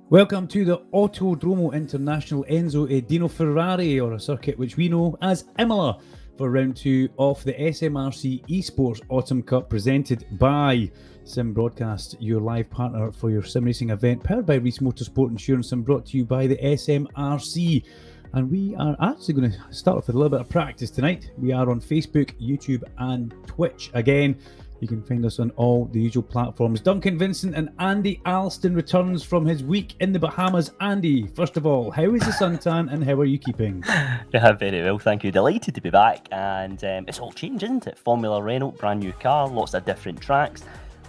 Welcome to the Autodromo International Enzo Edino Ferrari, or a circuit which we know as Imola, for round 2 of the SMRC eSports Autumn Cup, presented by Sim Broadcast, your live partner for your sim racing event, powered by Reese Motorsport Insurance and brought to you by the SMRC. And we are actually going to start off with a little bit of practice tonight. We are on Facebook, YouTube and Twitch again. You can find us on all the usual platforms. Duncan, Vincent and Andy Alston returns from his week in the Bahamas. Andy, first of all, how is the suntan and how are you keeping? Yeah, very well, thank you. Delighted to be back. And it's all changed, isn't it? Formula Renault, brand new car, lots of different tracks,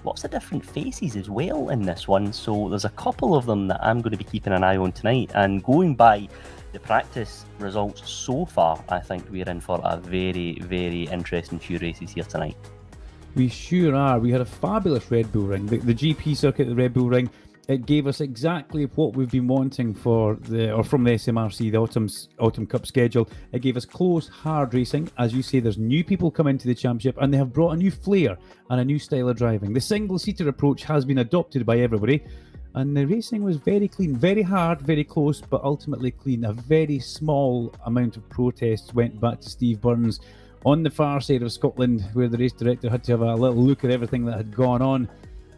lots of different faces as well in this one. So there's a couple of them that I'm going to be keeping an eye on tonight. And going by the practice results so far, I think we're in for a very, very interesting few races here tonight. We sure are. We had a fabulous Red Bull Ring. The GP circuit, the Red Bull Ring, it gave us exactly what we've been wanting from the SMRC, the Autumn Cup schedule. It gave us close, hard racing. As you say, there's new people come into the championship and they have brought a new flair and a new style of driving. The single-seater approach has been adopted by everybody. And the racing was very clean, very hard, very close, but ultimately clean. A very small amount of protests went back to Steve Burns on the far side of Scotland, where the race director had to have a little look at everything that had gone on.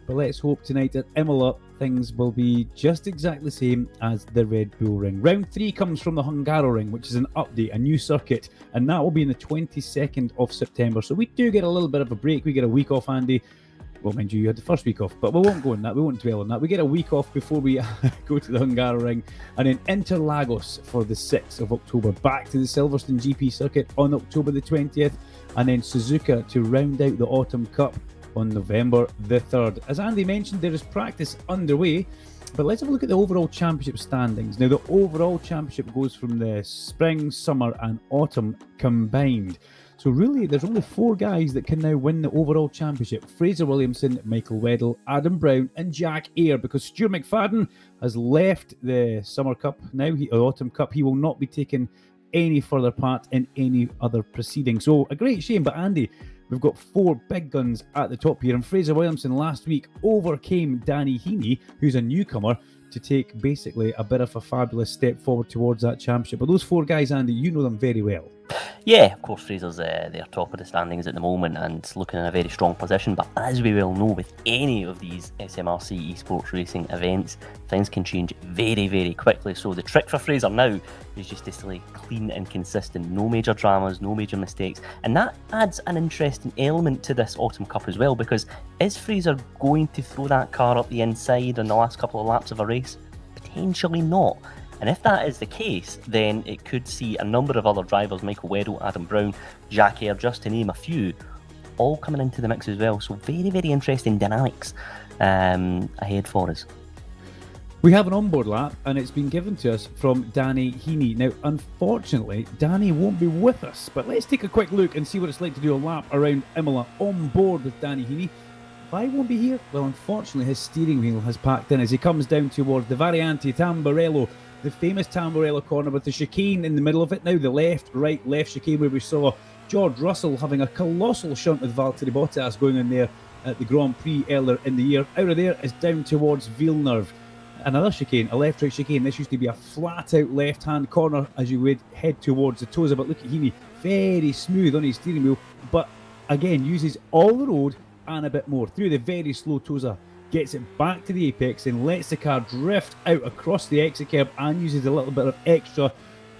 But let's hope tonight at Imola things will be just exactly the same as the Red Bull Ring. Round 3 comes from the Hungaro Ring, which is an update, a new circuit, and that will be on the 22nd of September. So we do get a little bit of a break. We get a week off, Andy. Well, mind you had the first week off, but we won't go on that. We won't dwell on that. We get a week off before we go to the Hungaro Ring, and then Interlagos for the 6th of October. Back to the Silverstone GP circuit on October the 20th, and then Suzuka to round out the Autumn Cup on November the 3rd. As Andy mentioned, there is practice underway, but let's have a look at the overall championship standings. Now, the overall championship goes from the spring, summer, and autumn combined. So really, there's only 4 guys that can now win the overall championship. Fraser Williamson, Michael Weddle, Adam Brown and Jack Eyre, because Stuart McFadden has left the Summer Cup now, Autumn Cup. He will not be taking any further part in any other proceeding. So a great shame, but Andy, we've got 4 big guns at the top here. And Fraser Williamson last week overcame Danny Heaney, who's a newcomer, to take basically a bit of a fabulous step forward towards that championship. But those 4 guys, Andy, you know them very well. Yeah, of course, Fraser's they're top of the standings at the moment and looking in a very strong position. But as we well know, with any of these SMRC eSports racing events, things can change very, very quickly. So the trick for Fraser now is just to stay clean and consistent. No major dramas, no major mistakes. And that adds an interesting element to this Autumn Cup as well, because is Fraser going to throw that car up the inside on the last couple of laps of a race? Potentially not. And if that is the case, then it could see a number of other drivers, Michael Weddle, Adam Brown, Jack Eyre, just to name a few, all coming into the mix as well. So very, very interesting dynamics ahead for us. We have an onboard lap, and it's been given to us from Danny Heaney. Now, unfortunately, Danny won't be with us, but let's take a quick look and see what it's like to do a lap around Imola on board with Danny Heaney. Why won't be here? Well, unfortunately, his steering wheel has packed in as he comes down towards the Variante Tamburello, the famous Tamburello corner with the chicane in the middle of it now, the left, right, left chicane, where we saw George Russell having a colossal shunt with Valtteri Bottas going in there at the Grand Prix earlier in the year. Out of there is down towards Villeneuve. Another chicane, a left-right chicane. This used to be a flat-out left-hand corner as you would head towards the Tosa, but look at Heaney, very smooth on his steering wheel, but again, uses all the road and a bit more through the very slow Tosa. Gets it back to the apex and lets the car drift out across the exit curb and uses a little bit of extra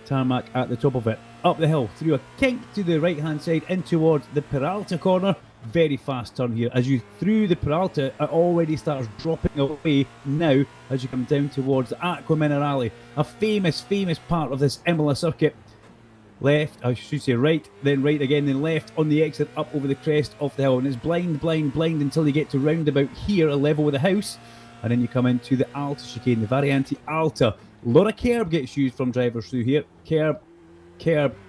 tarmac at the top of it. Up the hill, through a kink to the right-hand side, in towards the Peralta corner. Very fast turn here. As you through the Peralta, it already starts dropping away now as you come down towards the Aqua Minerale, a famous part of this Imola circuit. Left, I should say right, then right again, then left on the exit up over the crest of the hill. And it's blind until you get to roundabout here, a level with the house. And then you come into the Alta chicane, the Variante Alta. A lot of curb gets used from drivers through here. Curb,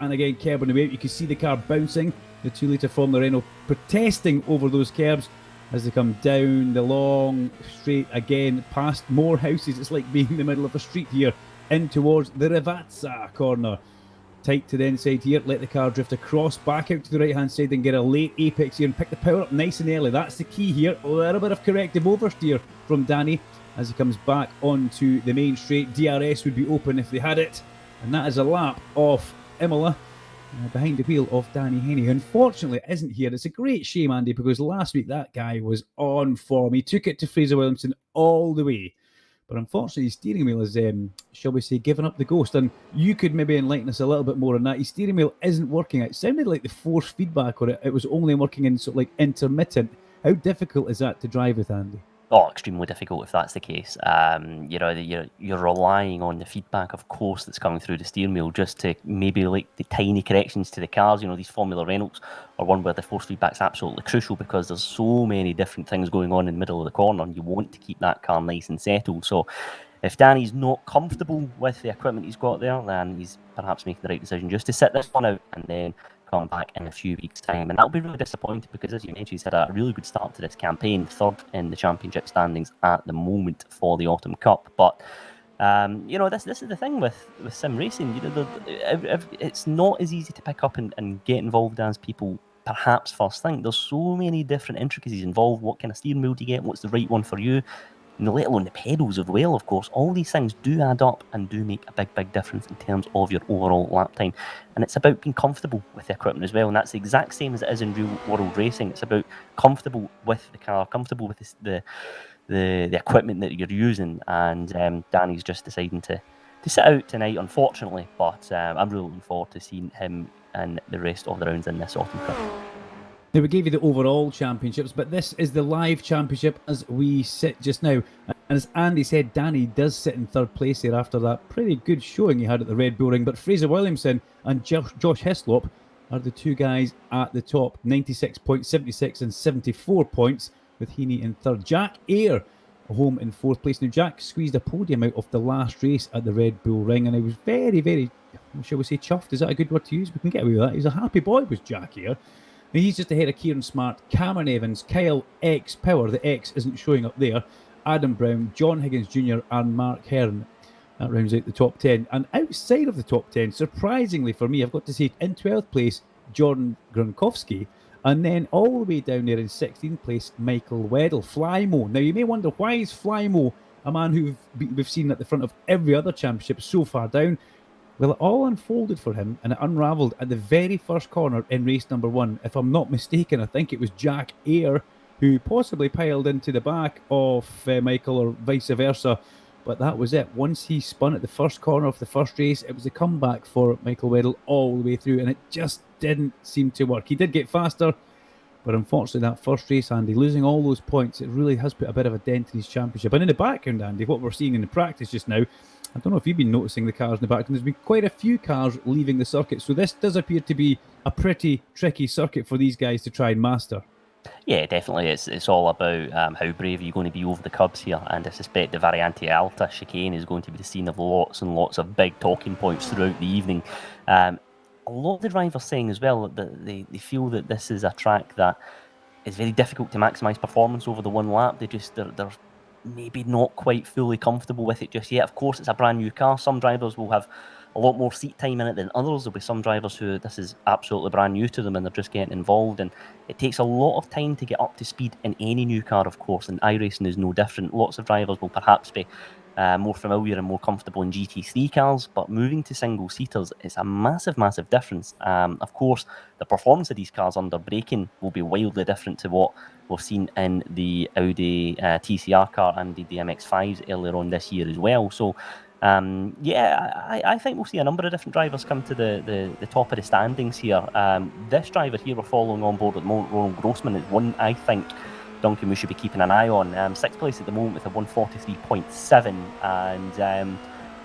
and again curb on the way out. You can see the car bouncing. The 2-litre Formula Renault protesting over those curbs as they come down the long straight again, past more houses. It's like being in the middle of a street here, in towards the Rivazza corner. Tight to the inside here, let the car drift across, back out to the right-hand side and get a late apex here and pick the power up nice and early. That's the key here. A little bit of corrective oversteer from Danny. as he comes back onto the main straight. DRS would be open if they had it, and that is a lap off Imola. Behind the wheel of Danny Heney, who unfortunately isn't here. It's a great shame, Andy, because last week that guy was on form. He took it to Fraser Williamson all the way. But unfortunately, his steering wheel is, shall we say, given up the ghost. And you could maybe enlighten us a little bit more on that. His steering wheel isn't working. It sounded like the force feedback on it was only working in sort of like intermittent. How difficult is that to drive with, Andy? Oh, extremely difficult if that's the case. You're relying on the feedback, of course, that's coming through the steering wheel just to maybe like the tiny corrections to the cars. These Formula Renaults are one where the force feedback's absolutely crucial because there's so many different things going on in the middle of the corner and you want to keep that car nice and settled. So if Danny's not comfortable with the equipment he's got there, then he's perhaps making the right decision just to sit this one out and then come back in a few weeks' time. And that'll be really disappointing because, as you mentioned, he's had a really good start to this campaign, third in the championship standings at the moment for the Autumn Cup. But this is the thing with sim racing. It's not as easy to pick up and get involved as people perhaps first think. There's so many different intricacies involved. What kind of steering wheel do you get? What's the right one for you? Let alone the pedals as well, of course. All these things do add up and do make a big difference in terms of your overall lap time. And it's about being comfortable with the equipment as well. And that's the exact same as it is in real world racing. It's about comfortable with the car, comfortable with the equipment that you're using. And Danny's just deciding to sit out tonight, unfortunately. But I'm really looking forward to seeing him and the rest of the rounds in this Autumn Cup. Now, we gave you the overall championships, but this is the live championship as we sit just now. And as Andy said, Danny does sit in third place here after that pretty good showing he had at the Red Bull Ring. But Fraser Williamson and Josh Hislop are the two guys at the top, 96 points, 76 and 74 points, with Heaney in third. Jack Eyre home in fourth place. Now, Jack squeezed a podium out of the last race at the Red Bull Ring, and he was very, shall we say, chuffed. Is that a good word to use? We can get away with that. He's a happy boy, was Jack Eyre. He's just ahead of Kieran Smart, Cameron Evans, Kyle X Power. The X isn't showing up there. Adam Brown, John Higgins Jr. and Mark Hearn. That rounds out the top 10. And outside of the top 10, surprisingly for me, I've got to say, in 12th place, Jordan Gronkowski. And then all the way down there in 16th place, Michael Weddle, Flymo. Now, you may wonder, why is Flymo a man who we've seen at the front of every other championship so far down? Well, it all unfolded for him and it unravelled at the very first corner in race number 1. If I'm not mistaken, I think it was Jack Eyre who possibly piled into the back of Michael or vice versa. But that was it. Once he spun at the first corner of the first race, it was a comeback for Michael Weddle all the way through, and it just didn't seem to work. He did get faster, but unfortunately that first race, Andy, losing all those points, it really has put a bit of a dent in his championship. And in the background, Andy, what we're seeing in the practice just now, I don't know if you've been noticing the cars in the background. There's been quite a few cars leaving the circuit. So this does appear to be a pretty tricky circuit for these guys to try and master. Yeah, definitely. It's all about how brave you're going to be over the curbs here. And I suspect the Variante Alta chicane is going to be the scene of lots and lots of big talking points throughout the evening. A lot of the drivers saying as well that they feel that this is a track that is very difficult to maximise performance over the one lap. They're maybe not quite fully comfortable with it just yet. Of course, it's a brand new car. Some drivers will have a lot more seat time in it than others. There'll be some drivers who this is absolutely brand new to them and they're just getting involved, and it takes a lot of time to get up to speed in any new car, of course, and iRacing is no different. Lots of drivers will perhaps be more familiar and more comfortable in GT3 cars, but moving to single-seaters is a massive difference. Of course, the performance of these cars under braking will be wildly different to what we've seen in the Audi TCR car and the DMX5s earlier on this year as well. So, I think we'll see a number of different drivers come to the top of the standings here. This driver here we're following on board at the moment, Ronald Grossman, is one I think, Duncan, we should be keeping an eye on. Sixth place at the moment with a 143.7, and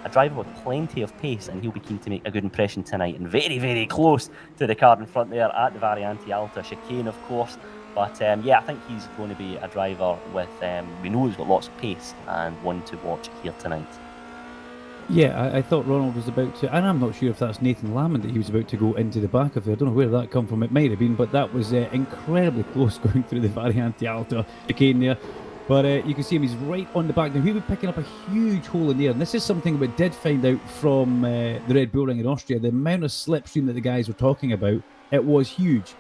a driver with plenty of pace, and he'll be keen to make a good impression tonight, and very close to the car in front there at the Variante Alta chicane, of course. But I think he's going to be a driver with, we know he's got lots of pace, and one to watch here tonight. Yeah, I thought Ronald was about to, and I'm not sure if that's Nathan Lamond that he was about to go into the back of there. I don't know where that come from. It might have been, but that was incredibly close going through the Variante Alta chicane there. But you can see him, he's right on the back. Now, he'll be picking up a huge hole in there. And this is something we did find out from the Red Bull Ring in Austria. The amount of slipstream that the guys were talking about, it was huge.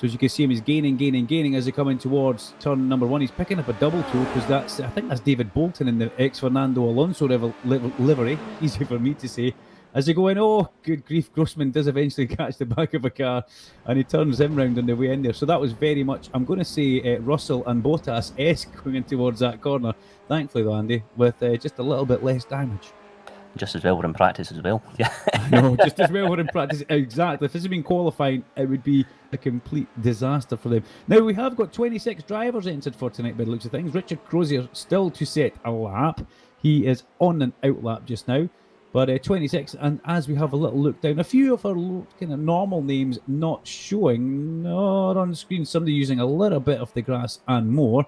So as you can see him, he's gaining as he come in towards turn number 1. He's picking up a double toe because I think that's David Bolton in the ex-Fernando Alonso livery. Easy for me to say. As they go in, oh, good grief, Grossman does eventually catch the back of a car and he turns him round on the way in there. So that was very much, I'm going to say, Russell and Bottas-esque going in towards that corner. Thankfully, though, Andy, with just a little bit less damage. Just as well we're in practice as well. Yeah. No, just as well we're in practice. Exactly. If this had been qualifying, it would be a complete disaster for them. Now, we have got 26 drivers entered for tonight by the looks of things. Richard Crozier still to set a lap. He is on an out lap just now. But 26, and as we have a little look down, a few of our kind of normal names not showing, not on screen. Somebody using a little bit of the grass and more.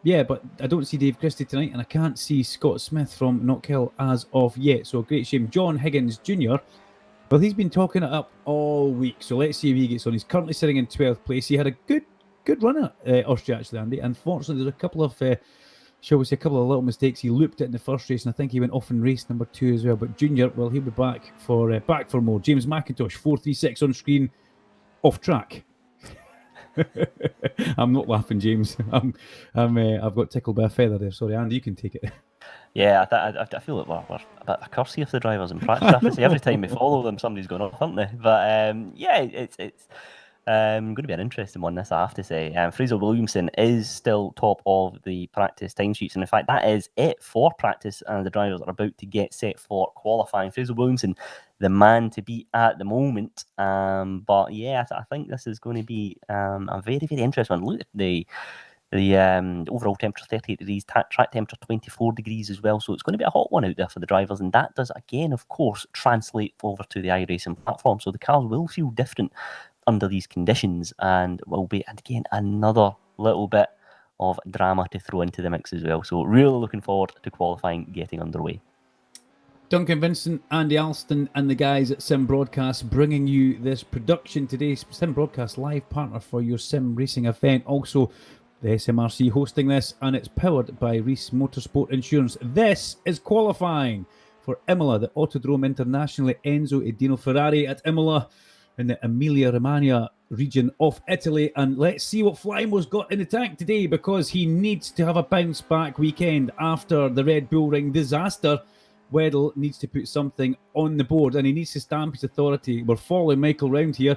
Yeah, but I don't see Dave Christie tonight, and I can't see Scott Smith from Knockhill as of yet. So great shame. John Higgins Jr., well, he's been talking it up all week. So let's see if he gets on. He's currently sitting in 12th place. He had a good run at Austria, actually, Andy. Unfortunately, there's a couple of... shall we say, a couple of little mistakes. He looped it in the first race, and I think he went off in race number 2 as well. But Junior, well, he'll be back for more. James McIntosh, 436 on screen, off track. I'm not laughing, James. I've got tickled by a feather there. Sorry, Andy, you can take it. Yeah, I feel like we're a bit of a curse here for the drivers in practice. I have to say, every time we follow them, somebody's going off, aren't they? But yeah, it's going to be an interesting one, this, I have to say. Fraser Williamson is still top of the practice timesheets, and in fact, that is it for practice, and the drivers are about to get set for qualifying. Fraser Williamson, the man to beat at the moment. But yeah, I think this is going to be a very, very interesting one. Look at the overall temperature 38 degrees, track temperature 24 degrees as well. So it's going to be a hot one out there for the drivers, and that does again, of course, translate over to the iRacing platform. So the cars will feel different under these conditions, and will be, and again, another little bit of drama to throw into the mix as well. So really looking forward to qualifying getting underway. Duncan, Vincent, Andy Alston and the guys at Sim Broadcast bringing you this production today. Sim Broadcast, live partner for your sim racing event. Also, the SMRC hosting this, and it's powered by Reese Motorsport Insurance. This is qualifying for Imola, the Autodrome Internazionale Enzo Edino Ferrari at Imola in the Emilia-Romagna region of Italy. And let's see what Flymo's got in the tank today, because he needs to have a bounce back weekend after the Red Bull Ring disaster. Weddle needs to put something on the board, and he needs to stamp his authority. We're following Michael round here.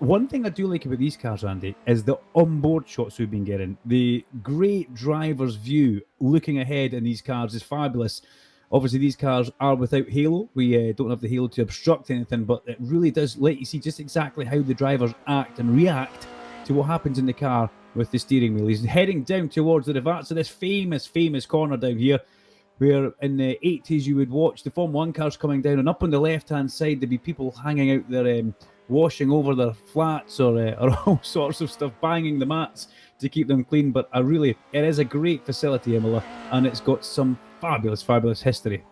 One thing I do like about these cars, Andy, is the onboard shots we've been getting. The great driver's view looking ahead in these cars is fabulous. Obviously, these cars are without halo. We don't have the halo to obstruct anything, but it really does let you see just exactly how the drivers act and react to what happens in the car with the steering wheel. He's heading down towards the Rivazza, this famous corner down here, where in the 80s you would watch the Formula 1 cars coming down, and up on the left-hand side there'd be people hanging out there washing over their flats or all sorts of stuff, banging the mats to keep them clean. But it is a great facility, Imola, and it's got some fabulous history.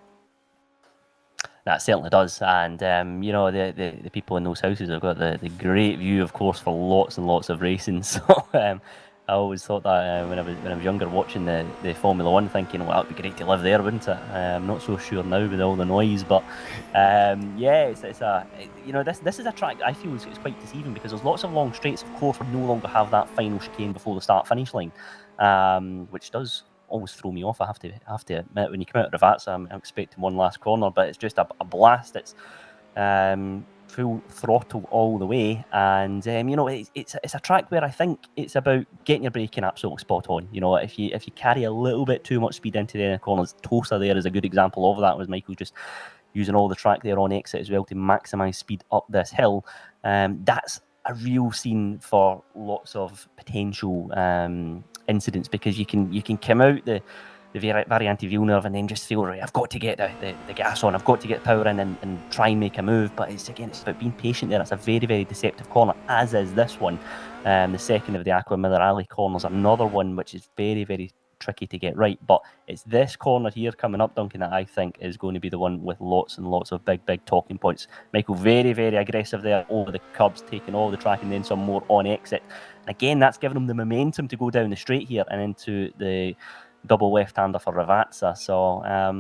That certainly does, and the people in those houses have got the great view, of course, for lots and lots of racing. So I always thought that when I was younger, watching the Formula 1, thinking, well, it'd be great to live there, wouldn't it? I'm not so sure now with all the noise, but yeah, this is a track I feel is quite deceiving, because there's lots of long straights. Of course, we no longer have that final chicane before the start-finish line, which does always throw me off. I have to admit, when you come out of Rivazza, I'm expecting one last corner, but it's just a blast. It's full throttle all the way, and it's a track where I think it's about getting your braking absolutely spot on. If you carry a little bit too much speed into the end of the corners, Tosa there is a good example of that, was Michael just using all the track there on exit as well to maximise speed up this hill. That's a real scene for lots of potential incidents, because you can come out the Variante Villeneuve and then just feel, right, I've got to get the gas on, I've got to get power in and try and make a move. But it's about being patient there. It's a very, very deceptive corner, as is this one. The second of the Aqua Miller Alley corners, another one which is very, very tricky to get right. But it's this corner here coming up, Duncan, that I think is going to be the one with lots and lots of big talking points. Michael, very, very aggressive there over the curbs, taking all the track and then some more on exit. And again, that's given him the momentum to go down the straight here and into the double left-hander for Rivazza. So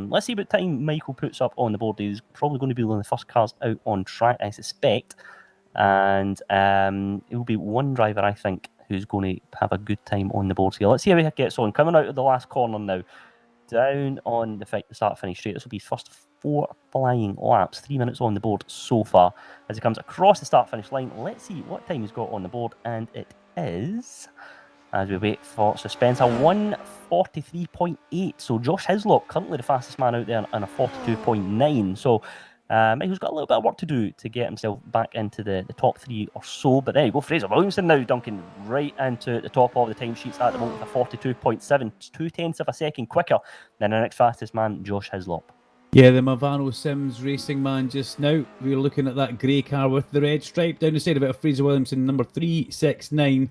let's see what time Michael puts up on the board. He's probably going to be one of the first cars out on track, I suspect. And it will be one driver, I think, who's going to have a good time on the board here. Let's see how he gets on. Coming out of the last corner now, down on the start-finish straight. This will be his first 4 flying laps. 3 minutes on the board so far as he comes across the start-finish line. Let's see what time he's got on the board, and it is, as we wait for suspense, a 1:43.8. So Josh Hislop, currently the fastest man out there, and a 42.9. So he's got a little bit of work to do to get himself back into the top 3 or so. But there you go, Fraser Williamson now, Duncan, right into the top of the timesheets at the moment with a 42.7, 0.2 of a second quicker than the next fastest man, Josh Hislop. Yeah, the Movano Sims racing man just now. We're looking at that grey car with the red stripe down the side of it of Fraser Williamson, number 369.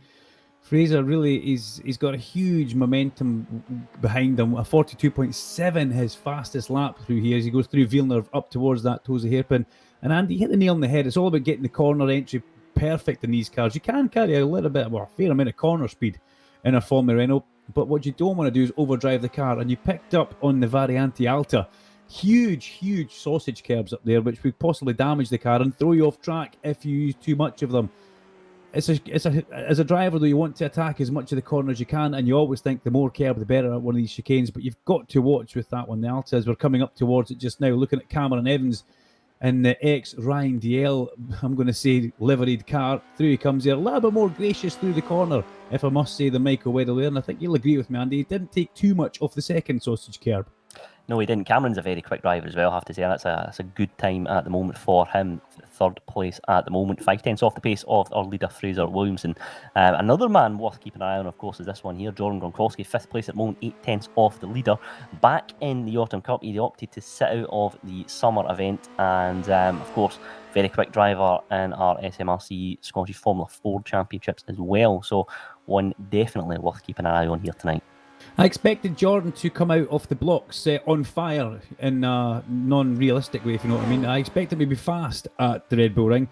Fraser really he's got a huge momentum behind him. A 42.7, his fastest lap through here as he goes through Villeneuve up towards that Tosa hairpin. And Andy hit the nail on the head. It's all about getting the corner entry perfect in these cars. You can carry a little bit, a fair amount of corner speed in a Formula Renault, but what you don't want to do is overdrive the car. And you picked up on the Variante Alta. Huge sausage curbs up there, which would possibly damage the car and throw you off track if you use too much of them. As a driver, though, you want to attack as much of the corner as you can, and you always think the more curb, the better at one of these chicanes, but you've got to watch with that one. The Alta, as we're coming up towards it just now, looking at Cameron Evans in the ex-Ryan DL, I'm going to say, liveried car. Through he comes there, a little bit more gracious through the corner, if I must say, than Michael Weddle there, and I think you'll agree with me, Andy. He didn't take too much off the second sausage curb. No, he didn't. Cameron's a very quick driver as well, I have to say. That's a good time at the moment for him. 3rd place at the moment, 5/10 off the pace of our leader, Fraser Williamson. Another man worth keeping an eye on, of course, is this one here, Jordan Gronkowski, 5th place at the moment, 8/10 off the leader. Back in the Autumn Cup, he opted to sit out of the summer event, and of course, very quick driver in our SMRC Scottish Formula 4 Championships as well. So one definitely worth keeping an eye on here tonight. I expected Jordan to come out off the blocks on fire in a non-realistic way, if you know what I mean. I expected him to be fast at the Red Bull Ring,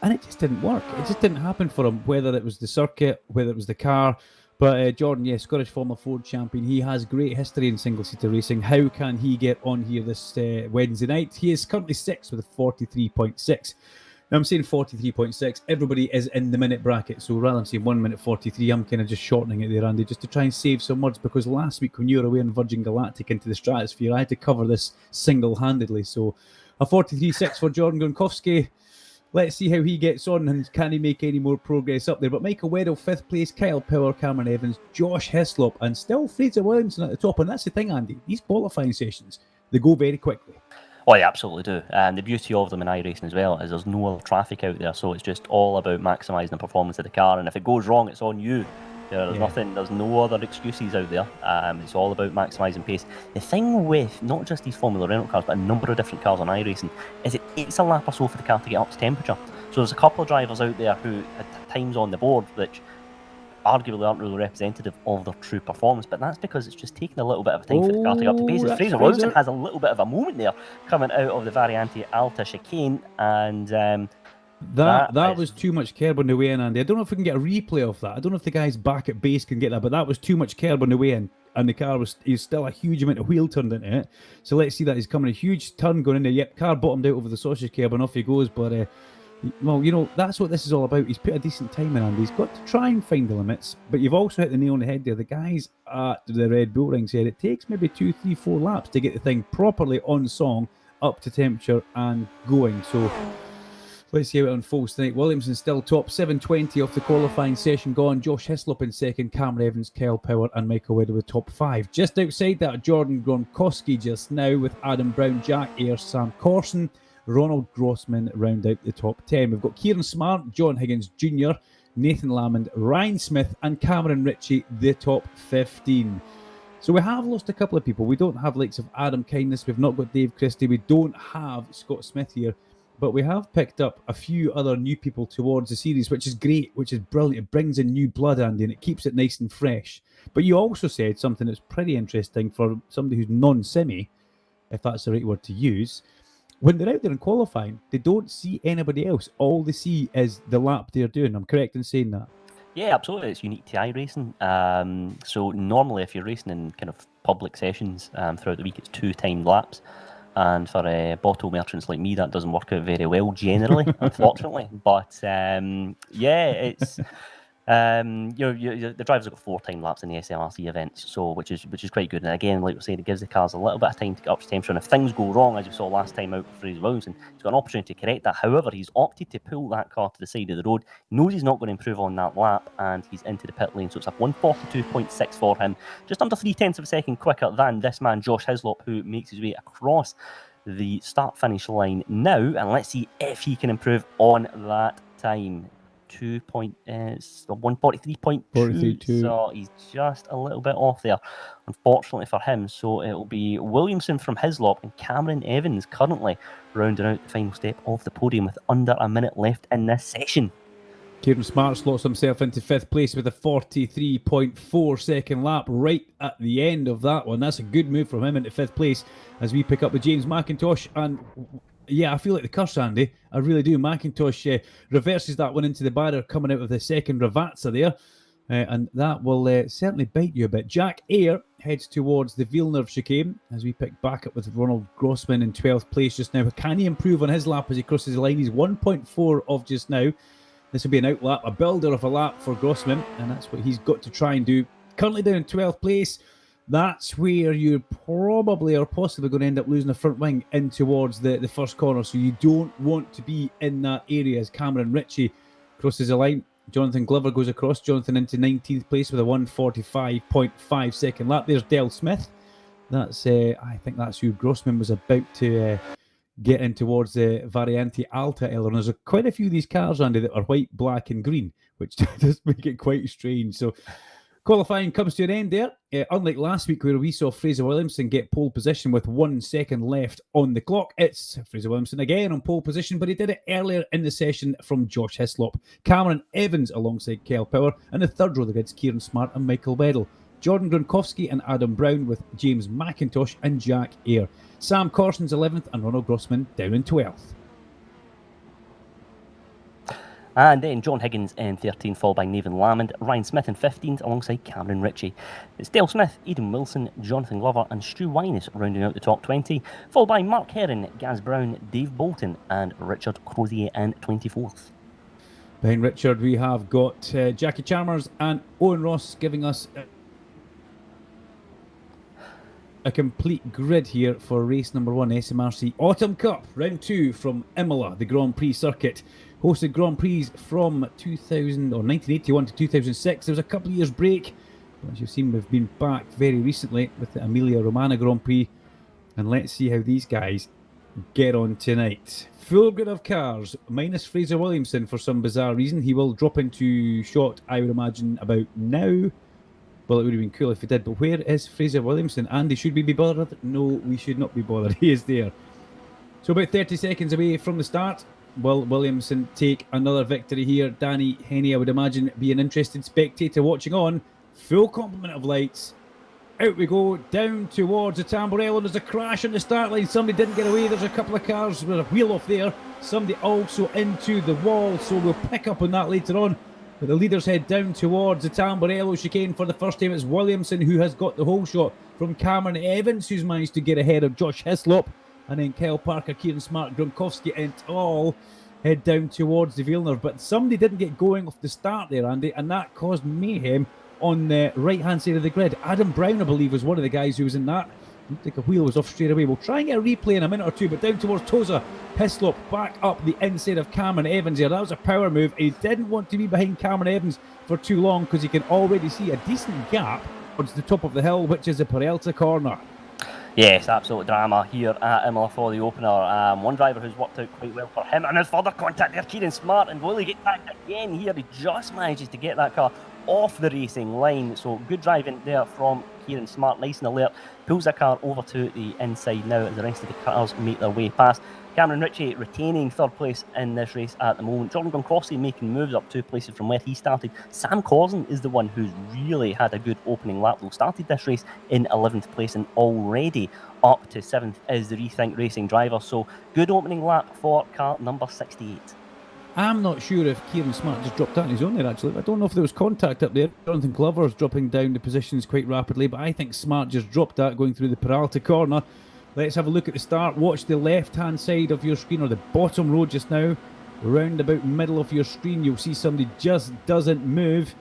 and it just didn't work. It just didn't happen for him, whether it was the circuit, whether it was the car. But Jordan, yes, Scottish Formula 4 champion. He has great history in single-seater racing. How can he get on here this Wednesday night? He is currently 6th with a 43.6. Now, I'm saying 43.6. Everybody is in the minute bracket. So rather than saying 1 minute 43, I'm kind of just shortening it there, Andy, just to try and save some words, because last week when you were away in Virgin Galactic into the stratosphere, I had to cover this single-handedly. So a 43.6 for Jordan Gronkowski. Let's see how he gets on and can he make any more progress up there. But Michael Weddle, 5th place, Kyle Power, Cameron Evans, Josh Hislop, and still Fraser Williamson at the top. And that's the thing, Andy. These qualifying sessions, they go very quickly. Oh, they absolutely do. And the beauty of them in iRacing as well is there's no other traffic out there, so it's just all about maximising the performance of the car. And if it goes wrong, it's on you. There's nothing. There's no other excuses out there. It's all about maximising pace. The thing with not just these Formula Renault cars, but a number of different cars on iRacing, is it takes a lap or so for the car to get up to temperature. So there's a couple of drivers out there who had times on the board which arguably aren't really representative of their true performance, but that's because it's just taking a little bit of time for the car to get up to pace. Fraser Williamson has a little bit of a moment there coming out of the Variante Alta chicane, and that was too much curb on the way in, Andy. I don't know if we can get a replay of that. I don't know if the guys back at base can get that, but that was too much curb on the way in, and the car is still a huge amount of wheel turned into it. So let's see that. He's coming a huge turn going in there. Yep, car bottomed out over the sausage curb and off he goes, but well, you know, that's what this is all about. He's put a decent time in, Andy. He's got to try and find the limits, but you've also hit the nail on the head there. The guys at the Red Bull Ring said it takes maybe 2, 3, 4 laps to get the thing properly on song, up to temperature and going. So let's see how it unfolds tonight. Williamson still top, 7:20 off the qualifying session gone. Josh Hislop in second, Cameron Evans, Kyle Power and Michael Weddle with top 5. Just outside that, Jordan Gronkowski just now with Adam Brown, Jack Ayres, Sam Corson, Ronald Grossman round out the top 10. We've got Kieran Smart, John Higgins Jr, Nathan Lamond, Ryan Smith and Cameron Ritchie, the top 15. So we have lost a couple of people. We don't have likes of Adam Kindness. We've not got Dave Christie. We don't have Scott Smith here. But we have picked up a few other new people towards the series, which is great, which is brilliant. It brings in new blood, Andy, and it keeps it nice and fresh. But you also said something that's pretty interesting for somebody who's non-semi, if that's the right word to use. When they're out there in qualifying, they don't see anybody else. All they see is the lap they're doing. I'm correct in saying that? Yeah, absolutely. It's unique to iRacing. So normally if you're racing in kind of public sessions throughout the week, it's 2 timed laps. And for bottle merchants like me, that doesn't work out very well generally, unfortunately. But yeah, it's the drivers have got 4 time laps in the SMRC events, so which is quite good. And again, like we said, it gives the cars a little bit of time to get up to temperature. And if things go wrong, as we saw last time out with Fraser Williamson, he's got an opportunity to correct that. However, he's opted to pull that car to the side of the road. He knows he's not going to improve on that lap, and he's into the pit lane. So it's a 142.6 for him, just under 0.3 of a second quicker than this man Josh Hislop, who makes his way across the start-finish line now. And let's see if he can improve on that time. 143.2, so he's just a little bit off there, unfortunately for him. So it'll be Williamson from Hislop and Cameron Evans currently rounding out the final step of the podium with under a minute left in this session. Kieran Smart slots himself into 5th place with a 43.4 second lap right at the end of that one. That's a good move from him into 5th place as we pick up with James McIntosh. And yeah, I feel like the curse, Andy. I really do. McIntosh reverses that one into the barrier coming out of the second Ravazza there. And that will certainly bite you a bit. Jack Eyre heads towards the Villeneuve chicane as we pick back up with Ronald Grossman in 12th place just now. Can he improve on his lap as he crosses the line? He's 1.4 off just now. This will be an outlap, a builder of a lap for Grossman, and that's what he's got to try and do. Currently down in 12th place. That's where you probably or possibly going to end up losing the front wing in towards the first corner. So you don't want to be in that area as Cameron Ritchie crosses the line. Jonathan Glover goes across. Jonathan into 19th place with a 145.5 second lap. There's Del Smith. That's I think that's who Grossman was about to get in towards the Variante Alta Eller. And there's quite a few of these cars, Andy, that are white, black and green, which does make it quite strange. So qualifying comes to an end there. Unlike last week where we saw Fraser Williamson get pole position with 1 second left on the clock, it's Fraser Williamson again on pole position, but he did it earlier in the session from Josh Hislop. Cameron Evans alongside Kel Power, and the third row the grid's Kieran Smart and Michael Weddle. Jordan Gronkowski and Adam Brown with James McIntosh and Jack Eyre. Sam Corson's 11th and Ronald Grossman down in 12th. And then John Higgins in 13th, followed by Nathan Lamond, Ryan Smith in 15th, alongside Cameron Ritchie. It's Dale Smith, Aidan Wilson, Jonathan Glover, and Stu Wyness rounding out the top 20, followed by Mark Herron, Gaz Brown, Dave Bolton, and Richard Crozier in 24th. Behind Richard, we have got Jackie Chalmers and Owen Ross giving us a complete grid here for race number 1, SMRC Autumn Cup, round 2 from Imola, the Grand Prix circuit. Hosted Grand Prix from 1981 to 2006. There was a couple of years break. But as you've seen, we've been back very recently with the Emilia Romagna Grand Prix. And let's see how these guys get on tonight. Full grid of cars, minus Fraser Williamson for some bizarre reason. He will drop into shot, I would imagine, about now. Well, it would have been cool if he did. But where is Fraser Williamson? Andy, should we be bothered? No, we should not be bothered. He is there. So about 30 seconds away from the start. Will Williamson take another victory here? Danny Henney, I would imagine, be an interested spectator watching on. Full complement of lights. Out we go, down towards the Tamburello. There's a crash on the start line. Somebody didn't get away. There's a couple of cars with a wheel off there. Somebody also into the wall, so we'll pick up on that later on. But the leaders head down towards the Tamburello chicane for the first time. It's Williamson who has got the whole shot from Cameron Evans, who's managed to get ahead of Josh Hislop. And then Kyle Parker, Kieran Smart, Gronkowski, and all head down towards the Villeneuve. But somebody didn't get going off the start there, Andy, and that caused mayhem on the right-hand side of the grid. Adam Brown, I believe, was one of the guys who was in that. Looked like a wheel was off straight away. We'll try and get a replay in a minute or two, but down towards Toza. Hislop back up the inside of Cameron Evans here. That was a power move. He didn't want to be behind Cameron Evans for too long because you can already see a decent gap towards the top of the hill, which is the Peralta corner. Yes, absolute drama here at Imola for the opener. One driver who's worked out quite well for him, and his further contact there, Kieran Smart, and will he get back again here? He just manages to get that car off the racing line. So good driving there from Kieran Smart, nice and alert. Pulls the car over to the inside now as the rest of the cars make their way past. Cameron Ritchie retaining third place in this race at the moment. Jordan Gronkowski making moves up 2 places from where he started. Sam Corson is the one who's really had a good opening lap though. Started this race in 11th place and already up to 7th is the Rethink Racing driver. So good opening lap for car number 68. I'm not sure if Kieran Smart just dropped out on his own there, actually. I don't know if there was contact up there. Jonathan Glover's dropping down the positions quite rapidly, but I think Smart just dropped out going through the Peralta corner. Let's have a look at the start. Watch the left-hand side of your screen, or the bottom row just now. Round about middle of your screen, you'll see somebody just doesn't move.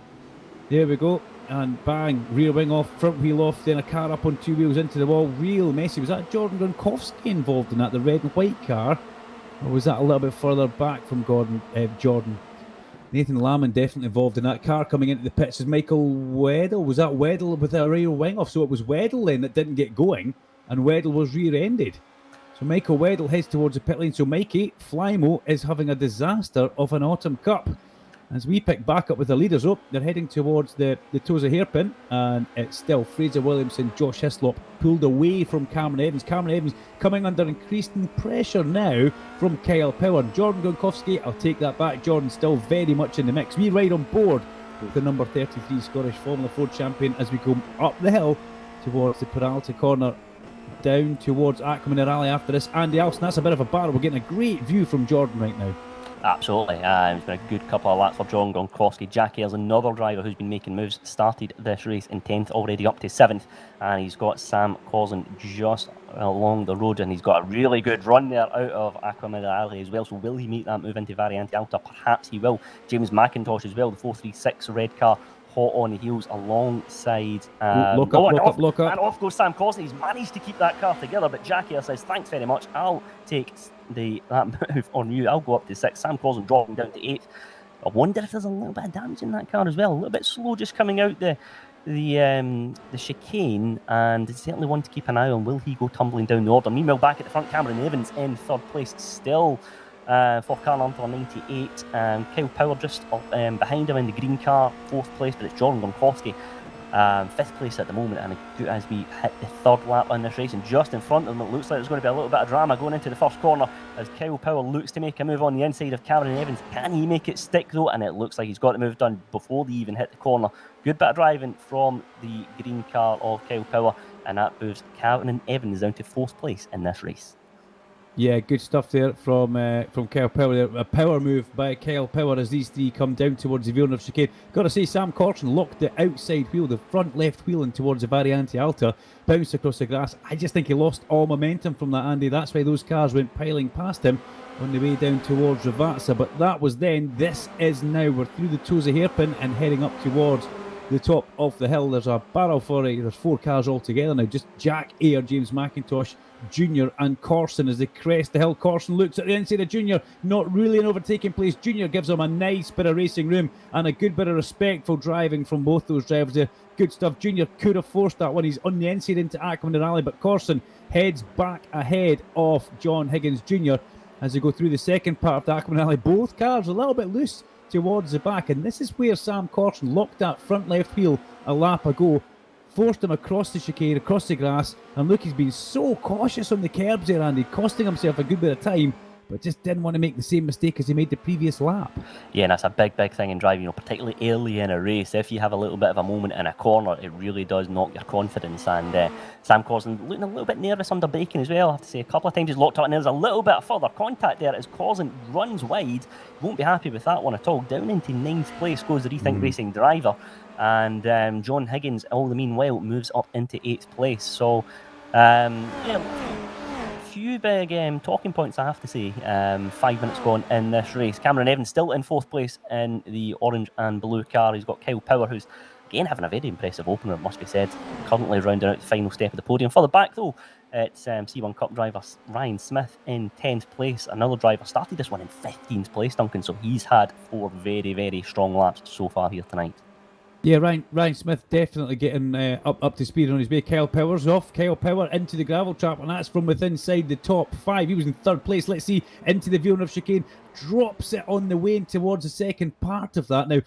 There we go. And bang, rear wing off, front wheel off, then a car up on 2 wheels into the wall. Real messy. Was that Jordan Gronkowski involved in that, the red and white car? Or was that a little bit further back from Jordan? Nathan Lamon definitely involved in that. Car coming into the pits is Michael Weddle. Was that Weddle with a rear wing off? So it was Weddle then that didn't get going, and Weddle was rear-ended. So Michael Weddle heads towards the pit lane. So Mikey, Flymo is having a disaster of an Autumn Cup. As we pick back up with the leaders up, they're heading towards the Toza hairpin, and it's still Fraser Williamson, Josh Hislop pulled away from Cameron Evans. Cameron Evans coming under increasing pressure now from Kyle Power. Jordan Gronkowski, I'll take that back. Jordan still very much in the mix. We ride on board with the number 33 Scottish Formula 4 champion as we go up the hill towards the Peralta corner, down towards Aqua Minerale after this. Andy Alston, that's a bit of a battle. We're getting a great view from Jordan right now. Absolutely. It's been a good couple of laps for John Gronkowski. Jack Ayres, another driver who's been making moves, started this race in 10th, already up to 7th. And he's got Sam Cousin just along the road, and he's got a really good run there out of Aqua Minerale as well. So will he make that move into Variante Alta? Perhaps he will. James McIntosh as well, the 436 red car, hot on the heels alongside lock up. And off goes Sam Cosney. He's managed to keep that car together, but Jack Ayres says thanks very much, I'll take that move on you. I'll go up to 6th. Sam Cosney dropping down to 8th. I wonder if there's a little bit of damage in that car as well. A little bit slow just coming out the chicane, and it's certainly one to keep an eye on. Will he go tumbling down the order? Meanwhile, back at the front, Cameron Evans in 3rd place still for car number 98. Kyle Power just up, behind him in the green car, 4th place, but it's Jordan Gronkowski 5th place at the moment. And as we hit the 3rd lap on this race, and just in front of them, it looks like there's going to be a little bit of drama going into the first corner as Kyle Power looks to make a move on the inside of Cameron Evans. Can he make it stick though? And it looks like he's got the move done before they even hit the corner. Good bit of driving from the green car of Kyle Power, and that moves Cameron Evans down to 4th place in this race. Yeah, good stuff there from Kyle Power. A power move by Kyle Power as these three come down towards the Villeneuve chicane. Got to say, Sam Corson locked the outside wheel, the front left wheel in towards the Variante Alta, bounced across the grass. I just think he lost all momentum from that, Andy. That's why those cars went piling past him on the way down towards Ravazza. But that was then. This is now. We're through the Toza hairpin and heading up towards the top of the hill. There's a barrel for it. There's 4 cars all together now. Just Jack Ayres, James McIntosh Jr. and Corson as they crest the hill. Corson looks at the inside of Jr. Not really an overtaking place. Jr. gives him a nice bit of racing room and a good bit of respectful driving from both those drivers there. Good stuff. Jr. could have forced that one. He's on the inside into Aqua Minerale, but Corson heads back ahead of John Higgins Jr. as they go through the second part of the Aqua Minerale. Both cars a little bit loose towards the back, and this is where Sam Corson locked that front left wheel a lap ago, forced him across the chicane, across the grass, and look, he's been so cautious on the curbs there, Andy, costing himself a good bit of time, but just didn't want to make the same mistake as he made the previous lap. Yeah, and that's a big thing in driving, particularly early in a race. If you have a little bit of a moment in a corner, it really does knock your confidence. And Sam Corson looking a little bit nervous under braking as well. I have to say, a couple of times he's locked up, and there's a little bit of further contact there as Corson runs wide. Won't be happy with that one at all. Down into 9th place goes the Rethink Racing driver, and John Higgins, all the meanwhile, moves up into 8th place. So, few big talking points, I have to say. 5 minutes gone in this race. Cameron Evans still in 4th place in the orange and blue car. He's got Kyle Power, who's again having a very impressive opener, it must be said. Currently rounding out the final step of the podium. Further back though, it's C1 Cup driver Ryan Smith in 10th place. Another driver started this one in 15th place, Duncan, so he's had 4 very strong laps so far here tonight. Yeah, Ryan Smith definitely getting up to speed on his way. Kyle Power's off. Kyle Power into the gravel trap, and that's from within inside the top 5. He was in 3rd place. Let's see, into the Villeneuve chicane. Drops it on the way towards the second part of that. Now,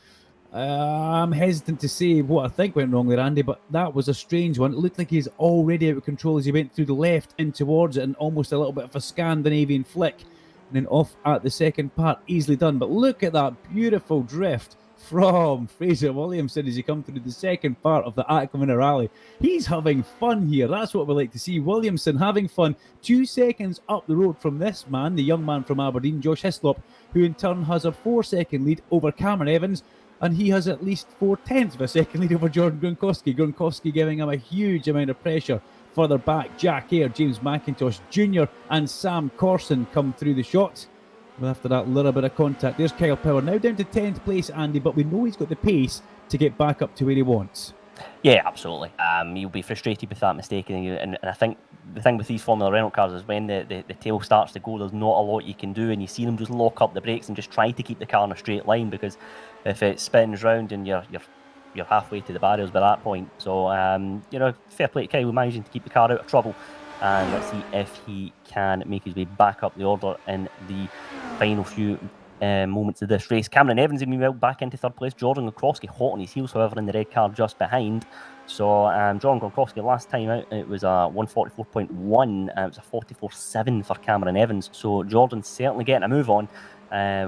I'm hesitant to say what I think went wrong there, Andy, but that was a strange one. It looked like he's already out of control as he went through the left in towards it, and almost a little bit of a Scandinavian flick. And then off at the second part. Easily done. But look at that beautiful drift from Fraser Williamson as you come through the second part of the Aqua Minerale. He's having fun here. That's what we like to see. Williamson having fun. 2 seconds up the road from this man, the young man from Aberdeen, Josh Hislop, who in turn has a 4-second lead over Cameron Evans, and he has at least 0.4 of a second lead over Jordan Gronkowski. Gronkowski giving him a huge amount of pressure further back, Jack Ayre, James McIntosh Jr. and Sam Corson come through the shot. Well, after that little bit of contact, there's Kyle Power now down to 10th place, Andy, but we know he's got the pace to get back up to where he wants. Yeah, absolutely. You'll be frustrated with that mistake, and I think the thing with these Formula Renault cars is when the tail starts to go, there's not a lot you can do, and you see them just lock up the brakes and just try to keep the car in a straight line, because if it spins round and you're halfway to the barriers by that point. So fair play to Kyle managing to keep the car out of trouble, and let's see if he can make his way back up the order in the final few moments of this race. Cameron Evans has been back into third place. Jordan Gronkowski hot on his heels, however, in the red car just behind. So Jordan Gronkowski last time out, it was a 144.1, it was a 44.7 for Cameron Evans. So Jordan's certainly getting a move on,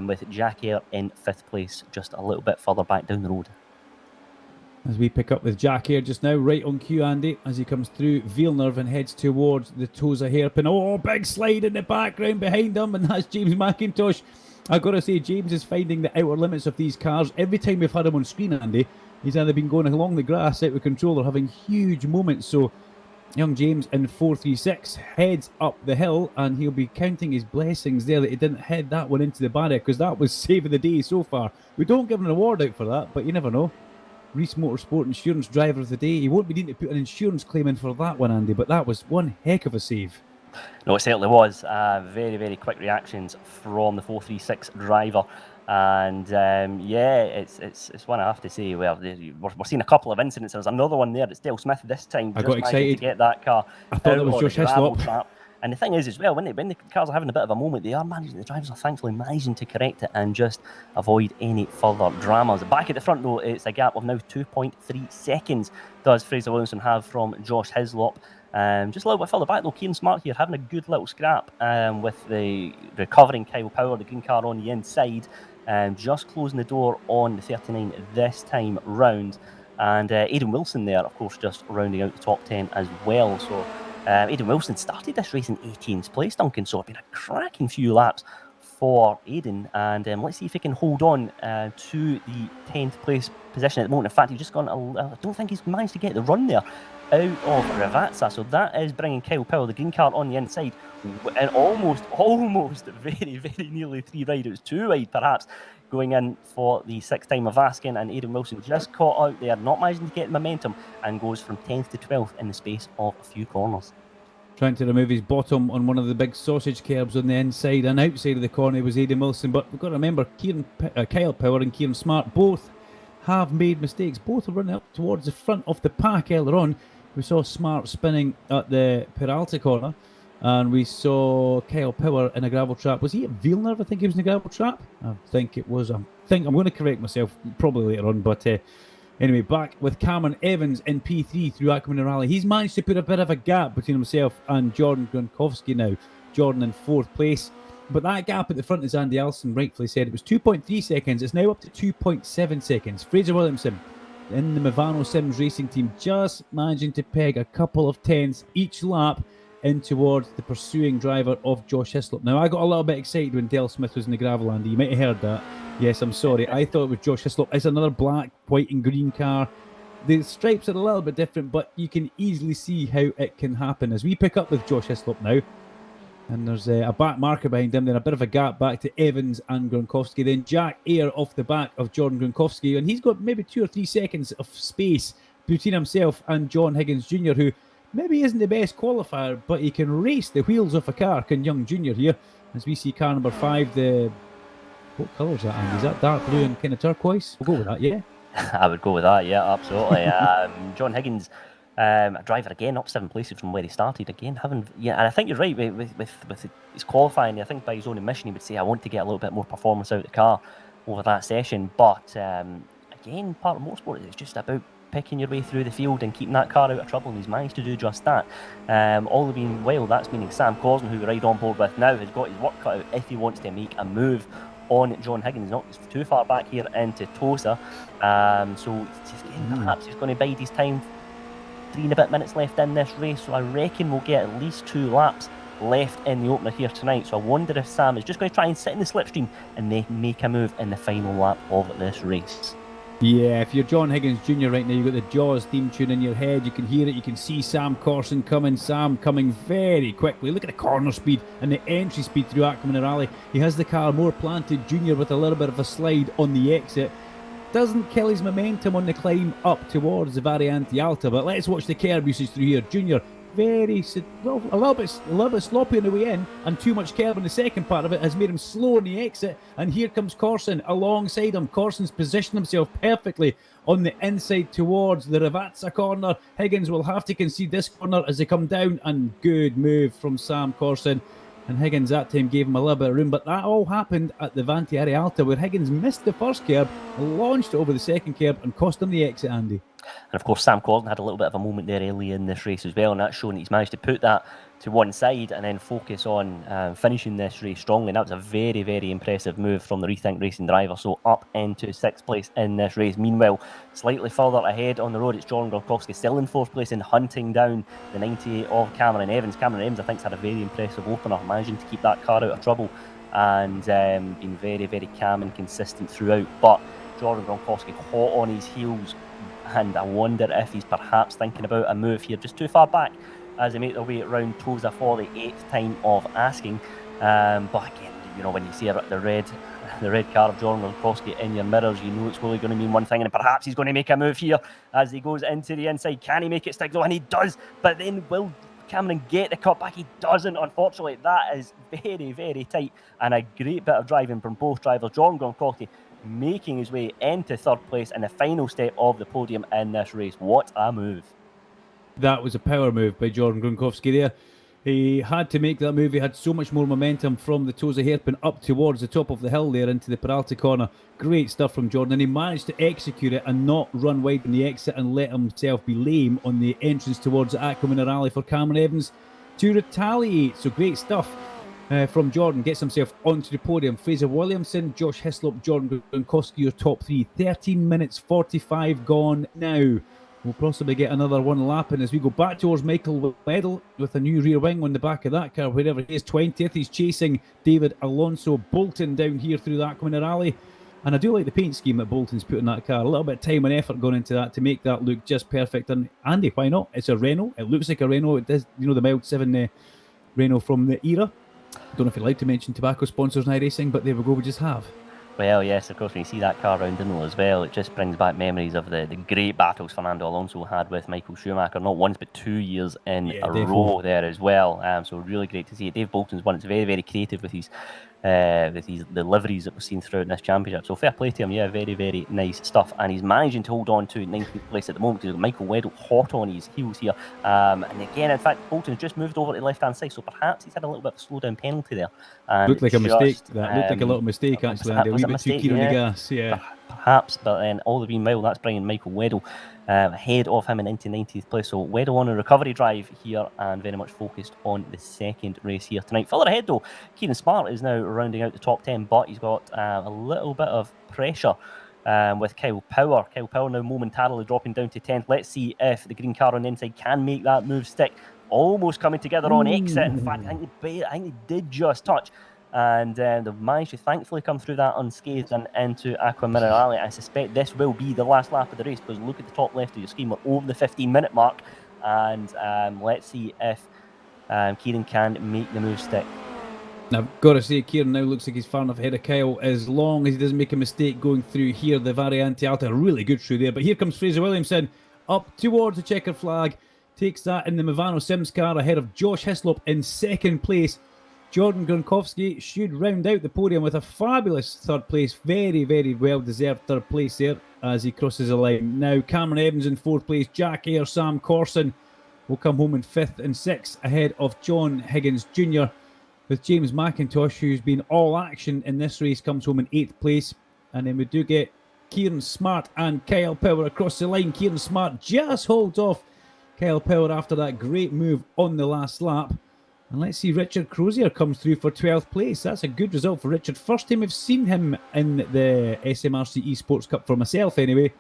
with Jack Ayre in 5th place, just a little bit further back down the road. As we pick up with Jack Ayre just now, right on cue, Andy, as he comes through Villeneuve and heads towards the Tosa hairpin. Oh, big slide in the background behind him, and that's James McIntosh. I've got to say, James is finding the outer limits of these cars. Every time we've had him on screen, Andy, he's either been going along the grass out with control or having huge moments. So young James in 436 heads up the hill, and he'll be counting his blessings there that he didn't head that one into the barrier, because that was saving the day so far. We don't give him an award out for that, but you never know. Reese Motorsport Insurance Driver of the Day. He won't be needing to put an insurance claim in for that one, Andy, but that was one heck of a save. No, it certainly was. Very, very quick reactions from the 436 driver. And it's one I have to say. Well, we're seeing a couple of incidents. There's another one there. It's Dale Smith this time. I got excited to get that car. I thought it was Josh Hislop. And the thing is, as well, when the cars are having a bit of a moment, the drivers are thankfully managing to correct it and just avoid any further dramas. Back at the front, though, it's a gap of now 2.3 seconds does Fraser Williamson have from Josh Hislop. Just a little bit further back, though, Kieran Smart here having a good little scrap with the recovering Kyle Power, the green car on the inside, just closing the door on the 39 this time round. And Aidan Wilson there, of course, just rounding out the top 10 as well. So Aidan Wilson started this race in 18th place, Duncan, so it's been a cracking few laps for Aidan, and let's see if he can hold on to the 10th place position at the moment. In fact, he's just gone, I don't think he's managed to get the run there out of Ravazza, so that is bringing Kyle Power, the green car, on the inside, and almost very, very nearly 3 wide. It was 2 wide, perhaps, going in for the 6th time of asking, and Aidan Wilson just caught out there, not managing to get momentum, and goes from 10th to 12th in the space of a few corners. Trying to remove his bottom on one of the big sausage curbs on the inside and outside of the corner was Aidan Wilson, but we've got to remember Kyle Power and Kieran Smart both have made mistakes. Both are running up towards the front of the pack earlier on. We saw Smart spinning at the Peralta corner, and we saw Kyle Power in a gravel trap. Was he at Villeneuve? I think he was in a gravel trap. I think it was. I'm going to correct myself probably later on, but anyway, back with Cameron Evans in P3 through Aqua Rally. He's managed to put a bit of a gap between himself and Jordan Gronkowski now. Jordan in 4th place. But that gap at the front, as Andy Allison rightfully said, it was 2.3 seconds. It's now up to 2.7 seconds. Fraser Williamson in the Movano Sims racing team just managing to peg a couple of tenths each lap in towards the pursuing driver of Josh Hislop. Now, I got a little bit excited when Dale Smith was in the gravel, Andy. You might have heard that. Yes, I'm sorry. I thought it was Josh Hislop. It's another black, white and green car. The stripes are a little bit different, but you can easily see how it can happen. As we pick up with Josh Hislop now, and there's a back marker behind him, then a bit of a gap back to Evans and Gronkowski. Then Jack Ayre off the back of Jordan Gronkowski, and he's got maybe 2 or 3 seconds of space between himself and John Higgins Jr., who maybe isn't the best qualifier, but he can race the wheels off a car, can young Junior here. As we see car number 5, what colour is that, Andy? Is that dark blue and kind of turquoise? We'll go with that, yeah? I would go with that, yeah, absolutely. John Higgins, a driver again, up 7 places from where he started again. And I think you're right with his qualifying. I think by his own admission, he would say, I want to get a little bit more performance out of the car over that session. But again, part of motorsport is just about picking your way through the field and keeping that car out of trouble, and he's managed to do just that. All the being well, that's meaning Sam Corson, who we ride on board with now, has got his work cut out if he wants to make a move on John Higgins. Not too far back here into Tosa, so perhaps he's going to bide his time. 3 and a bit minutes left in this race, so I reckon we'll get at least 2 laps left in the opener here tonight. So I wonder if Sam is just going to try and sit in the slipstream and make a move in the final lap of this race. Yeah, if you're John Higgins Jr. right now, you've got the Jaws theme tune in your head. You can hear it. You can see Sam Corson coming. Sam coming very quickly. Look at the corner speed and the entry speed through Aqua Rally. He has the car more planted. Junior with a little bit of a slide on the exit. Doesn't kill his momentum on the climb up towards the Variante Alta. But let's watch the curb usage through here. Junior a little bit sloppy on the way in, and too much curb in the second part of it has made him slow on the exit. And here comes Corson alongside him. Corson's positioned himself perfectly on the inside towards the Ravazza corner. Higgins will have to concede this corner as they come down, and good move from Sam Corson. And Higgins that time gave him a little bit of room, but that all happened at the Vantieri Alta, where Higgins missed the first curb, launched over the second curb, and cost him the exit, Andy. And of course, Sam Corson had a little bit of a moment there early in this race as well, and that's showing he's managed to put that to one side and then focus on finishing this race strongly. And that was a very, very impressive move from the Rethink Racing driver. So up into 6th place in this race. Meanwhile, slightly further ahead on the road, it's Jordan Gronkowski still in 4th place and hunting down the 90 of Cameron Evans. Cameron Evans, I think, has had a very impressive opener, managing to keep that car out of trouble and been very, very calm and consistent throughout. But Jordan Gronkowski hot on his heels, and I wonder if he's perhaps thinking about a move here just too far back as they make their way around Tosa for the 8th time of asking. But again, you know, when you see the red car of Jordan Gronkowski in your mirrors, you know it's really going to mean one thing, and perhaps he's going to make a move here as he goes into the inside. Can he make it stick though? And he does, but then will Cameron get the cut back? He doesn't, unfortunately. That is very, very tight, and a great bit of driving from both drivers. Jordan Gronkowski making his way into 3rd place in the final step of the podium in this race. What a move. That was a power move by Jordan Gronkowski there. He had to make that move. He had so much more momentum from the Tosa hairpin up towards the top of the hill there into the Peralta corner. Great stuff from Jordan, and he managed to execute it and not run wide on the exit and let himself be lame on the entrance towards the Aqua Rally for Cameron Evans to retaliate. So great stuff from Jordan. Gets himself onto the podium. Fraser Williamson, Josh Hislop, Jordan Gronkowski, your top 3. 13 minutes 45 gone now. We'll possibly get another one lap in as we go back towards Michael Weddle with a new rear wing on the back of that car, wherever he is. 20th, he's chasing David Alonso Bolton down here through the Aqua Rally. And I do like the paint scheme that Bolton's put in that car. A little bit of time and effort going into that to make that look just perfect. And Andy, why not? It's a Renault. It looks like a Renault. It does, you know, the mild 7 Renault from the era. I don't know if you'd like to mention tobacco sponsors in iRacing, but there we go, we just have. Well, yes, of course, when you see that car around Imola as well, it just brings back memories of the great battles Fernando Alonso had with Michael Schumacher, not once but 2 years in a row there as well. So really great to see it. Dave Bolton's one. It's very, very creative with the liveries that we've seen throughout this championship. So fair play to him, yeah, very, very nice stuff. And he's managing to hold on to 19th place at the moment because Michael Weddle hot on his heels here. And again, in fact, Bolton's just moved over to the left-hand side, so perhaps he's had a little bit of a slow-down penalty there. And looked like a mistake. That looked like a little mistake, actually. A wee bit too keen on the gas, yeah. Perhaps, but then all the meanwhile, that's bringing Michael Weddle ahead of him and into 19th place. So Weddle on a recovery drive here and very much focused on the second race here tonight. Further ahead though, Kieran Smart is now rounding out the top 10, but he's got a little bit of pressure with Kyle Power. Kyle Power now momentarily dropping down to 10th. Let's see if the green car on the inside can make that move stick. Almost coming together on exit. In fact, I think they did just touch. And they've managed to thankfully come through that unscathed and into Aqua Rally. I suspect this will be the last lap of the race because look at the top left of your screen, we're over the 15-minute mark, and let's see if Kieran can make the move stick. Now, I've got to say, Kieran now looks like he's far enough ahead of Kyle as long as he doesn't make a mistake going through here, the Variante Alta. Really good through there, but here comes Fraser Williamson up towards the checkered flag, takes that in the Movano Sims car ahead of Josh Hislop in 2nd place. Jordan Gronkowski should round out the podium with a fabulous 3rd place. Very, very well-deserved 3rd place there as he crosses the line. Now, Cameron Evans in 4th place. Jack Ayre, Sam Corson will come home in 5th and 6th ahead of John Higgins Jr. With James McIntosh, who's been all action in this race, comes home in 8th place. And then we do get Kieran Smart and Kyle Power across the line. Kieran Smart just holds off Kyle Power after that great move on the last lap. And let's see, Richard Crozier comes through for 12th place. That's a good result for Richard. First time we've seen him in the SMRC eSports Cup for myself anyway.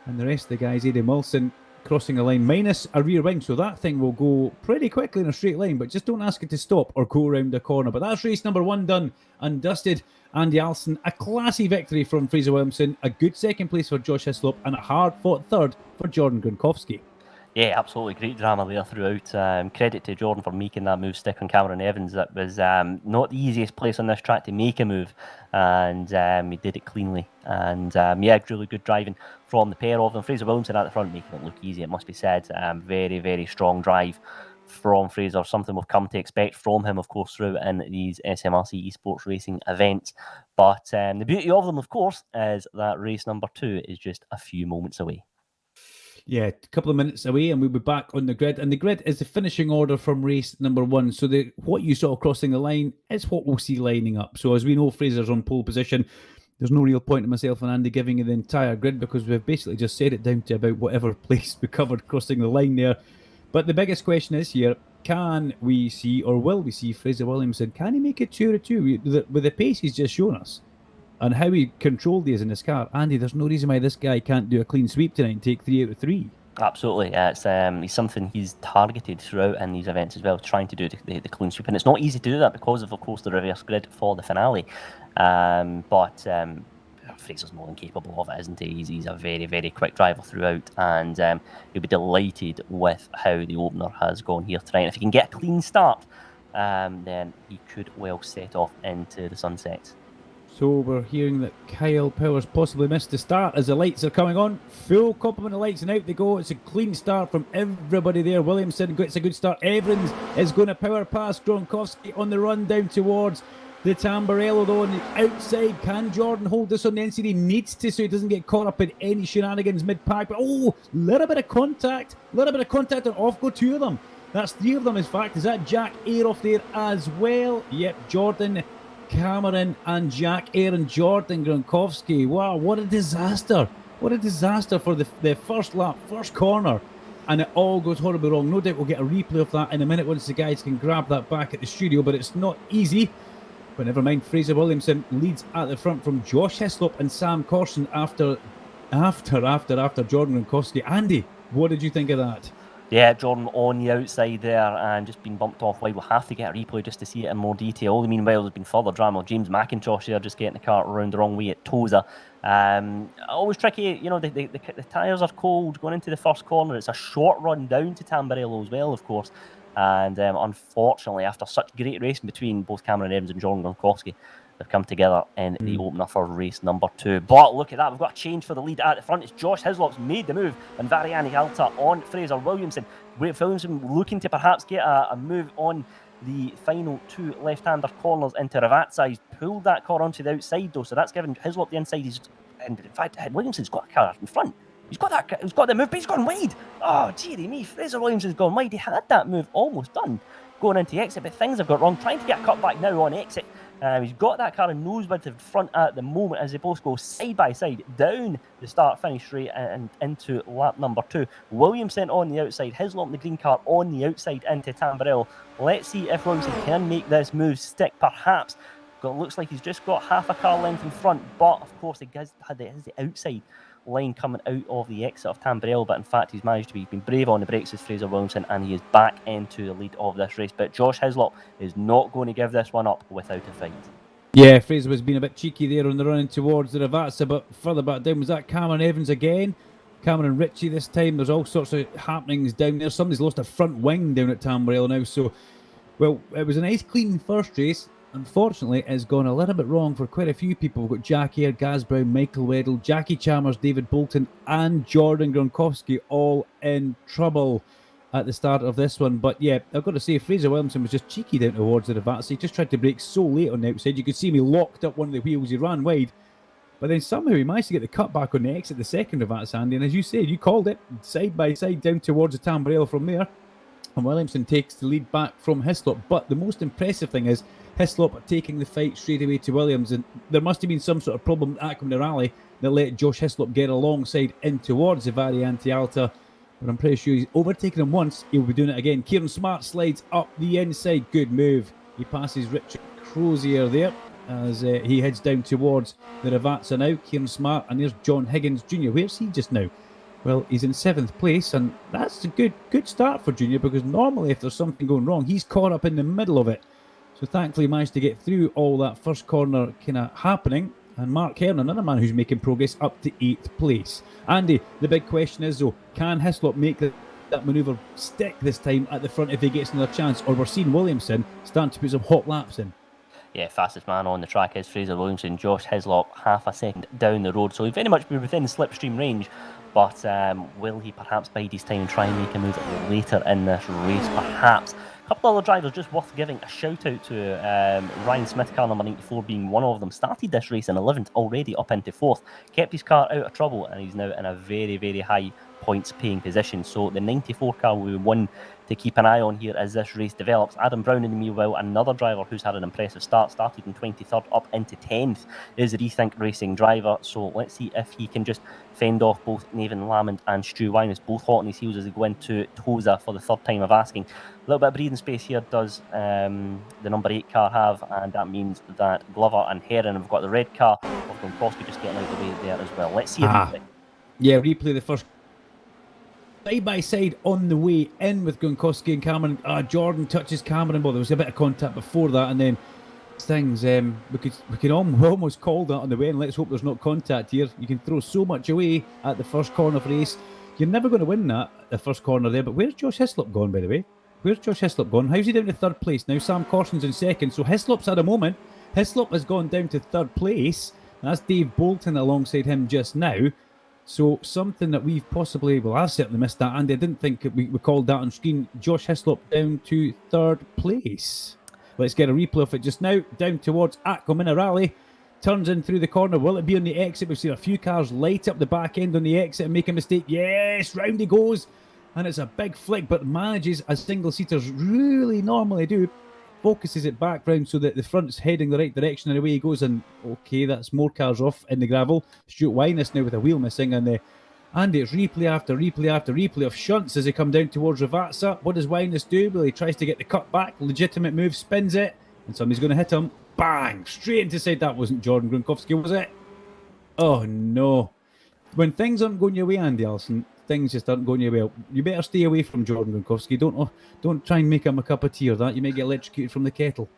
And the rest of the guys, Aidan Wilson crossing the line, minus a rear wing, so that thing will go pretty quickly in a straight line, but just don't ask it to stop or go around the corner. But that's race number 1 done and dusted. Andy Alston, a classy victory from Fraser Williamson, a good second place for Josh Hislop, and a hard-fought third for Jordan Gronkowski. Yeah, absolutely. Great drama there throughout. Credit to Jordan for making that move stick on Cameron Evans. That was not the easiest place on this track to make a move, and he did it cleanly. And yeah, really good driving from the pair of them. Fraser Williamson at the front making it look easy, it must be said. Very, very strong drive from Fraser, something we've come to expect from him, of course, throughout in these SMRC eSports racing events. But the beauty of them, of course, is that race number 2 is just a few moments away. Yeah, a couple of minutes away and we'll be back on the grid. And the grid is the finishing order from race number 1. So what you saw crossing the line is what we'll see lining up. So as we know, Fraser's on pole position. There's no real point in myself and Andy giving you the entire grid because we've basically just set it down to about whatever place we covered crossing the line there. But the biggest question is here, can we see or will we see Fraser Williamson? Can he make it 2 out of 2 with the pace he's just shown us? And how he controlled these in his car. Andy, there's no reason why this guy can't do a clean sweep tonight and take 3 out of 3. Absolutely. It's something he's targeted throughout in these events as well, trying to do the clean sweep. And it's not easy to do that because of course, the reverse grid for the finale. But Fraser's more than capable of it, isn't he? He's a very, very quick driver throughout. And he'll be delighted with how the opener has gone here tonight. And if he can get a clean start, then he could well set off into the sunset. So we're hearing that Kyle Powers possibly missed the start as the lights are coming on. Full complement of lights and out they go. It's a clean start from everybody there. Williamson gets a good start. Evans is going to power past Gronkowski on the run down towards the Tamburello though on the outside. Can Jordan hold this on the inside? He needs to so he doesn't get caught up in any shenanigans mid-pack. But little bit of contact and off go 2 of them. That's 3 of them in fact. Is that Jack Air off there as well? Yep, Jordan, Cameron and Jack Air and Jordan Gronkowski. Wow, what a disaster. What a disaster for the first lap, first corner. And it all goes horribly wrong. No doubt we'll get a replay of that in a minute once the guys can grab that back at the studio, but it's not easy. But never mind, Fraser Williamson leads at the front from Josh Hislop and Sam Corson after Jordan Gronkowski. Andy, what did you think of that? Yeah, Jordan on the outside there and just been bumped off wide. We'll have to get a replay just to see it in more detail. Meanwhile, there's been further drama. James McIntosh there just getting the car around the wrong way at Tosa. Always tricky, you know, the tyres are cold going into the first corner. It's a short run down to Tamburello as well, of course. And unfortunately, after such great racing between both Cameron Evans and Jordan Gronkowski, they've come together in the opener for race number 2. But look at that, we've got a change for the lead at the front. It's Josh Hislop's made the move, and Variani Alta on Fraser Williamson. Williamson looking to perhaps get a move on the final 2 left-hander corners into Ravazza. He's pulled that car onto the outside though, so that's given Hislop the inside. And in fact, Williamson's got a car in front. He's got the move, but he's gone wide. Oh, dearie me, Fraser Williamson's gone wide. He had that move almost done going into exit, but things have got wrong. Trying to get a cut back now on exit. He's got that car in nose width in front at the moment as they both go side by side down the start-finish straight and into lap number 2. Williamson on the outside, Hislop in the green car on the outside into Tamburello. Let's see if Williamson can make this move stick, perhaps. Looks like he's just got half a car length in front, but of course he has the outside line coming out of the exit of Tamburello, but in fact he's managed to be brave on the brakes as Fraser Williamson, and he is back into the lead of this race. But Josh Hislop is not going to give this one up without a fight. Yeah, Fraser was being a bit cheeky there on the running towards the Ravazza, but further back down, was that Cameron Evans again? Cameron Ritchie this time. There's all sorts of happenings down there. Somebody's lost a front wing down at Tamburello now, so well, it was a nice clean first race. Unfortunately, it's gone a little bit wrong for quite a few people. We've got Jack Air, Gaz Brown, Michael Weddle, Jackie Chalmers, David Bolton and Jordan Gronkowski all in trouble at the start of this one. But yeah, I've got to say, Fraser Williamson was just cheeky down towards the Ravazza. He just tried to brake so late on the outside. You could see him, he locked up one of the wheels. He ran wide. But then somehow he managed to get the cut back on the exit, the second Ravazza, Andy. And as you said, you called it, side by side down towards the Tamburello from there. And Williamson takes the lead back from Hislop. But the most impressive thing is Hislop taking the fight straight away to Williams. And there must have been some sort of problem at the rally that let Josh Hislop get alongside in towards the Variante Alta. But I'm pretty sure he's overtaken him once. He'll be doing it again. Kieran Smart slides up the inside. Good move. He passes Richard Crozier there as he heads down towards the Ravazza now. Kieran Smart. And there's John Higgins Jr. Where's he just now? Well, he's in 7th place, and that's a good start for Junior, because normally if there's something going wrong, he's caught up in the middle of it. So thankfully he managed to get through all that first corner kind of happening. And Mark Hearn, another man who's making progress, up to 8th place. Andy, the big question is though, can Hislop make that manoeuvre stick this time at the front if he gets another chance? Or we're seeing Williamson starting to put some hot laps in. Yeah, fastest man on the track is Fraser Williamson. Josh Hislop half a second down the road, so he'd very much be within slipstream range. But will he perhaps bide his time and try and make a move later in this race? Perhaps. A couple of other drivers just worth giving a shout out to. Ryan Smith, car number 94, being one of them. Started this race in 11th, already up into 4th. Kept his car out of trouble, and he's now in a very, very high points paying position. So the 94 car will be one to keep an eye on here as this race develops. Adam Brown, in the meanwhile, another driver who's had an impressive start, started in 23rd up into 10th, is a Rethink Racing driver. So let's see if he can just fend off both Nathan Lamond and Stu Winus, both hot on his heels as they go into Tosa for the third time of asking. A little bit of breathing space here does the number 8 car have, and that means that Glover and Heron have got the red car of Gronkowski just getting out of the way there as well. Let's see a replay. Yeah, replay the first side by side on the way in with Gronkowski and Cameron. Jordan touches Cameron, but there was a bit of contact before that, and then things we can almost call that on the way in. Let's hope there's not contact here. You can throw so much away at the first corner of the race. You're never going to win that, the first corner there. But where's Josh Hislop gone, by the way? Where's Josh Hislop gone? How's he down to 3rd place? Now Sam Corson's in 2nd, so Hislop's had a moment. Hislop has gone down to 3rd place. That's Dave Bolton alongside him just now. So something that we've possibly, well, I've certainly missed that, and I didn't think we called that on screen. Josh Hislop down to 3rd place. Let's get a replay of it just now. Down towards Aqua Minerale. Turns in through the corner. Will it be on the exit? We've seen a few cars light up the back end on the exit and make a mistake. Yes, round he goes. And it's a big flick, but manages, as single-seaters really normally do, focuses it back round so that the front's heading the right direction, and away he goes. And okay, that's more cars off in the gravel. Stuart Winus now with a wheel missing, and Andy, it's replay after replay after replay of shunts as they come down towards Ravazza. What does Winus do? Well, he tries to get the cut back, legitimate move, spins it, and somebody's going to hit him. Bang! Straight into side. That wasn't Jordan Gronkowski, was it? Oh no. When things aren't going your way, Andy Allison, things just aren't going your way. You better stay away from Jordan Gronkowski. Don't try and make him a cup of tea or that. You may get electrocuted from the kettle.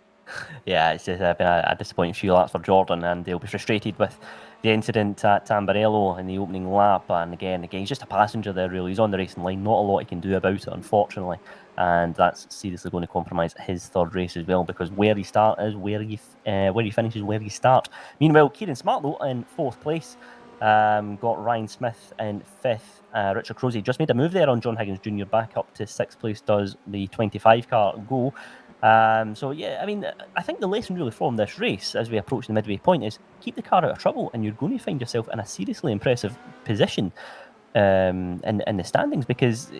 Yeah, it's just been a disappointing few laps for Jordan, and they'll be frustrated with the incident at Tamburello in the opening lap. And again, he's just a passenger there, really. He's on the racing line. Not a lot he can do about it, unfortunately. And that's seriously going to compromise his 3rd race as well, because where he starts is where he finishes, where he starts. Meanwhile, Kieran Smart, though, in 4th place. Got Ryan Smith in 5th. Richard Crozier just made a move there on John Higgins Jr. Back up to 6th place does the 25 car go. So yeah, I mean, I think the lesson really from this race as we approach the midway point is keep the car out of trouble, and you're going to find yourself in a seriously impressive position in the standings, because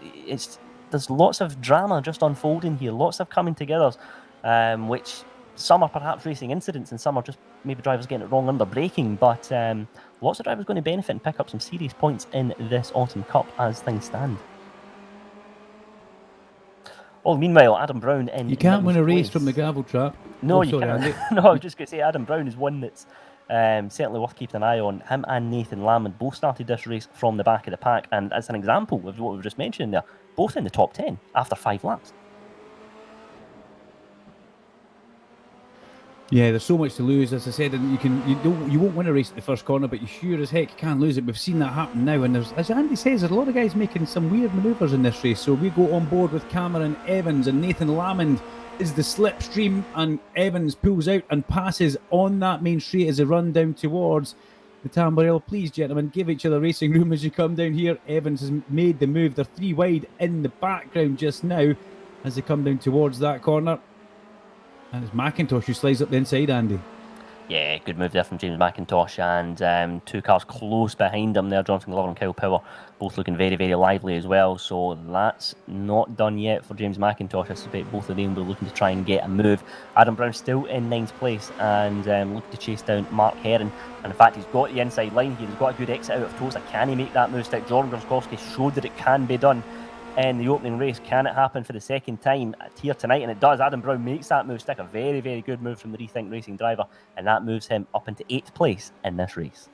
there's lots of drama just unfolding here, lots of coming together, which some are perhaps racing incidents and some are just maybe drivers getting it wrong under braking, but lots of drivers going to benefit and pick up some serious points in this Autumn Cup as things stand. Oh, meanwhile, Adam Brown in... You can't win a race from the gravel trap. No, you can't. No, I was just going to say Adam Brown is one that's certainly worth keeping an eye on. Him and Nathan Lamond both started this race from the back of the pack, and as an example of what we've just mentioned there, both in the top 10 after 5 laps. Yeah, there's so much to lose, as I said, and you won't win a race at the first corner, but you sure as heck can lose it. We've seen that happen now, and there's, as Andy says, there's a lot of guys making some weird manoeuvres in this race. So we go on board with Cameron Evans, and Nathan Lamond is the slipstream, and Evans pulls out and passes on that main straight as they run down towards the Tamburello. Please, gentlemen, give each other racing room as you come down here. Evans has made the move. They're 3 wide in the background just now as they come down towards that corner. And it's McIntosh who slides up the inside, Andy. Yeah, good move there from James McIntosh, and 2 cars close behind him there, Jonathan Glover and Kyle Power, both looking very, very lively as well. So that's not done yet for James McIntosh. I suspect both of them were looking to try and get a move. Adam Brown still in 9th place and looking to chase down Mark Heron. And in fact, he's got the inside line here. He's got a good exit out of Tosa. Can he make that move stick? Jordan Gronkowski showed that it can be done in the opening race. Can it happen for the second time here tonight? And it does. Adam Brown makes that move stick. A very, very good move from the Rethink Racing driver, and that moves him up into 8th place in this race.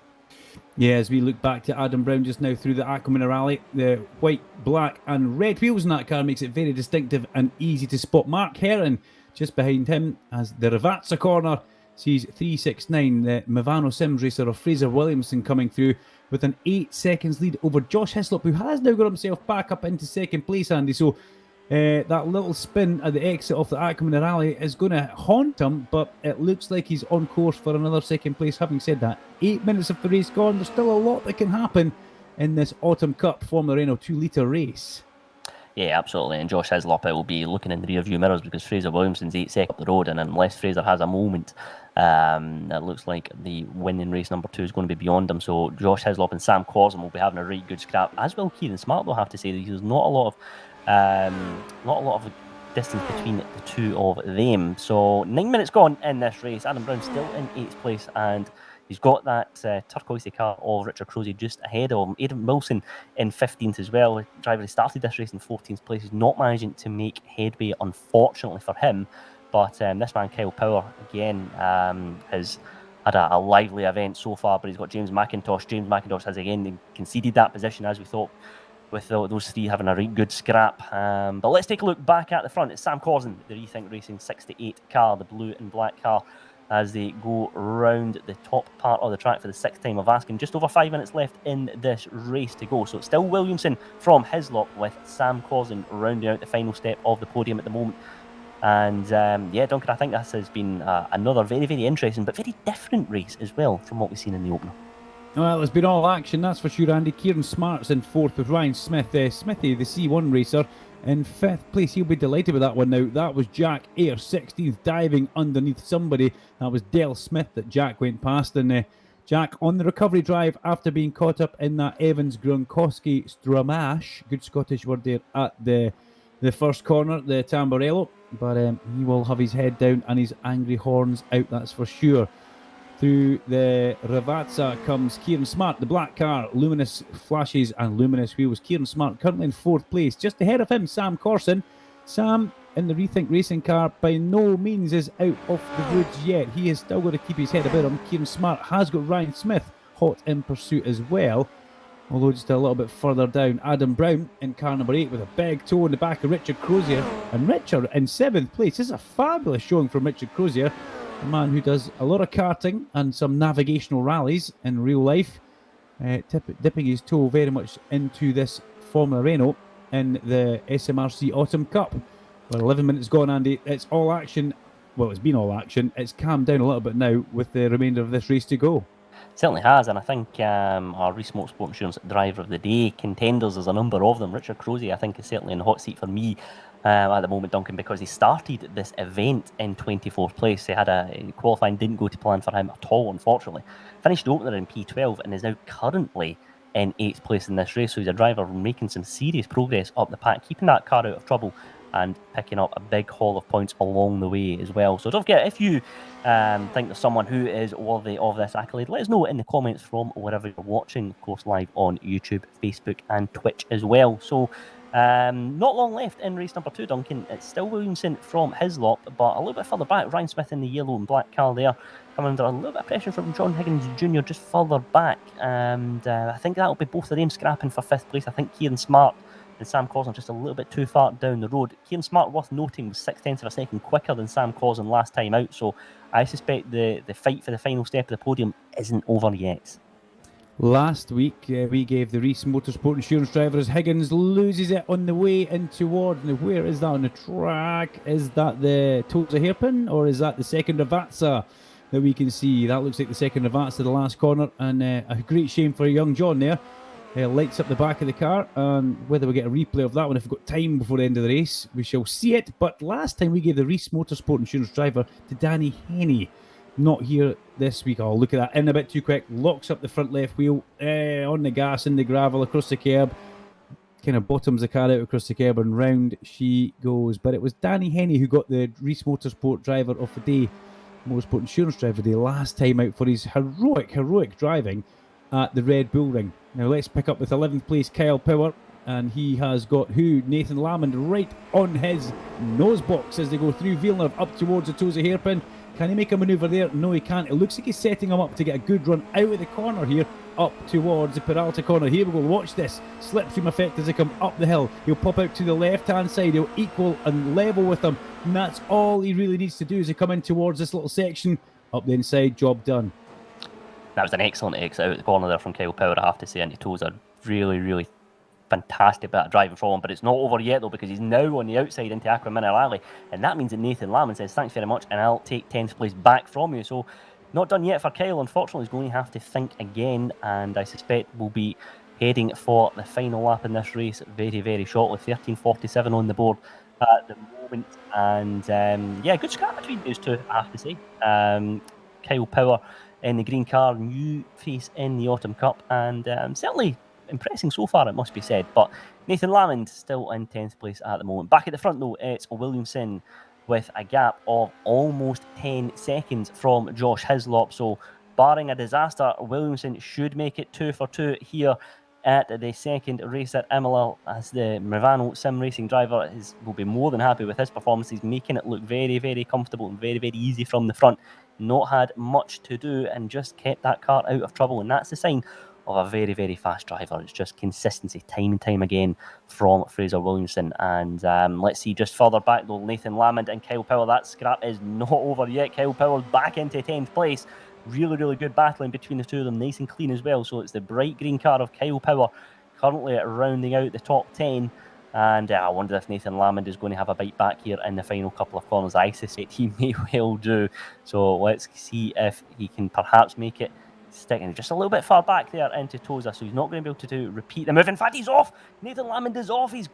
Yeah, as we look back to Adam Brown just now through the Aqua Rally, the white, black and red wheels in that car makes it very distinctive and easy to spot. Mark Heron just behind him as the Ravazza corner sees 369, the Movano Sims racer of Fraser Williamson coming through with an 8 seconds lead over Josh Hislop, who has now got himself back up into second place, Andy. So that little spin at the exit of the Aqua Rally is going to haunt him, but it looks like he's on course for another second place. Having said that, 8 minutes of the race gone. There's still a lot that can happen in this Autumn Cup Formula Renault 2-litre race. Yeah, absolutely. And Josh Hislop will be looking in the rear-view mirrors because Fraser Williamson's 8 seconds up the road, and unless Fraser has a moment, it looks like the winning race number 2 is going to be beyond him. So Josh Hislop and Sam Clausen will be having a right good scrap, as will Kieran Smart, they'll have to say. There's not a lot of distance between the two of them. So 9 minutes gone in this race. Adam Brown still in 8th place, and he's got that turquoise car of Richard Crozier just ahead of him. Aidan Wilson in 15th as well. The driver who started this race in 14th place. He's not managing to make headway, unfortunately for him. But this man, Kyle Power, again, has had a lively event so far, but he's got James McIntosh. James McIntosh has again conceded that position, as we thought, with those three having a right good scrap. But let's take a look back at the front. It's Sam Clausen, the Rethink Racing 68 car, the blue and black car, as they go round the top part of the track for the 6th time of asking. Just over 5 minutes left in this race to go. So it's still Williamson from Hislop with Sam Clausen rounding out the final step of the podium at the moment. And yeah, Duncan, I think this has been another very, very interesting but very different race as well from what we've seen in the opener. Well, it's been all action, that's for sure, Andy. Kieran Smart's in 4th with Ryan Smith. Smithy, the C1 racer, in 5th place. He'll be delighted with that one now. That was Jack Ayre, 16th, diving underneath somebody. That was Dale Smith that Jack went past. And Jack on the recovery drive after being caught up in that Evans Gronkowski Stramash. Good Scottish word there at the first corner, the Tamburello. But he will have his head down and his angry horns out, that's for sure. Through the Ravazza comes Kieran Smart, the black car, luminous flashes and luminous wheels. Kieran Smart currently in 4th place. Just ahead of him, Sam Corson. Sam in the Rethink Racing car by no means is out of the woods yet. He has still got to keep his head about him. Kieran Smart has got Ryan Smith hot in pursuit as well. Although just a little bit further down, Adam Brown in car number 8 with a big toe in the back of Richard Crozier. And Richard in 7th place. This is a fabulous showing from Richard Crozier. A man who does a lot of karting and some navigational rallies in real life, dipping his toe very much into this Formula Renault in the SMRC Autumn Cup. Well, 11 minutes gone, Andy. It's all action. Well, it's been all action. It's calmed down a little bit now with the remainder of this race to go. Certainly has, and I think our Reece Motorsport Insurance Driver of the Day contenders, there's a number of them. Richard Crozier, I think, is certainly in the hot seat for me at the moment, Duncan, because he started this event in 24th place. He had a qualifying didn't go to plan for him at all, unfortunately. Finished opener in P12 and is now currently in 8th place in this race. So he's a driver making some serious progress up the pack, keeping that car out of trouble and picking up a big haul of points along the way as well. So don't forget, if you think there's someone who is worthy of this accolade, let us know in the comments from wherever you're watching, of course, live on YouTube, Facebook and Twitch as well. So not long left in race number 2, Duncan. It's still Williamson from Hislop, but a little bit further back, Ryan Smith in the yellow and black car there, coming under a little bit of pressure from John Higgins Jr. just further back. And I think that'll be both of them scrapping for 5th place. I think Kieran Smart and Sam Clausen just a little bit too far down the road. Kieran Smart, worth noting, was 0.6 of a second quicker than Sam Clausen last time out, so I suspect the fight for the final step of the podium isn't over yet. Last week, we gave the Reece Motorsport Insurance Driver as Higgins loses it on the way in toward. Now, where is that on the track? Is that the Toza hairpin, or is that the second Ravazza that we can see? That looks like the second Ravazza, the last corner, and a great shame for young John there. Lights up the back of the car, and whether we get a replay of that one, if we've got time before the end of the race, we shall see it. But last time we gave the Reece Motorsport Insurance Driver to Danny Henney. Not here this week. Oh, look at that, in a bit too quick, locks up the front left wheel, on the gas, in the gravel, across the curb, kind of bottoms the car out across the curb, and round she goes. But it was Danny Henney who got the Reece Motorsport Driver of the Day, Motorsport Insurance Driver of the Day, last time out for his heroic driving at the Red Bull Ring. Now let's pick up with 11th place Kyle Power, and he has got Nathan Lamond right on his nose box as they go through Villeneuve up towards the Toza hairpin. Can he make a manoeuvre there? No, he can't. It looks like he's setting him up to get a good run out of the corner here, up towards the Peralta corner. Here we go, watch this. Slipstream effect as they come up the hill. He'll pop out to the left-hand side. He'll equal and level with them. And that's all he really needs to do as he come in towards this little section. Up the inside, job done. That was an excellent exit out of the corner there from Kyle Power, I have to say, and he toes a really, really fantastic bit of driving from him, but it's not over yet though, because he's now on the outside into Aqua Minerale, and that means that Nathan Lamond says thanks very much and I'll take 10th place back from you. So not done yet for Kyle. Unfortunately, he's going to have to think again, and I suspect we'll be heading for the final lap in this race very, very shortly. 13:47 on the board at the moment, and yeah, good scrap between those two, I have to say. Kyle Power in the green car, new face in the Autumn Cup, and certainly impressing so far, it must be said. But Nathan Lamond still in 10th place at the moment. Back at the front though, it's Williamson with a gap of almost 10 seconds from Josh Hislop. So barring a disaster, Williamson should make it 2 for 2 here at the second race at Imola, as the Renault sim racing driver will be more than happy with his performance. He's making it look very, very comfortable and very, very easy from the front. Not had much to do and just kept that car out of trouble, and that's a sign of a very, very fast driver. It's just consistency time and time again from Fraser Williamson. And let's see, just further back though, Nathan Lamond and Kyle Power. That scrap is not over yet. Kyle Power's back into 10th place. Really, really good battling between the two of them, nice and clean as well. So it's the bright green car of Kyle Power currently rounding out the top 10. And I wonder if Nathan Lamond is going to have a bite back here in the final couple of corners. I suspect he may well do. So let's see if he can perhaps make it, sticking just a little bit far back there into Toza, so he's not going to be able to repeat the move. In fact, he's off. Nathan Lamond is off. He's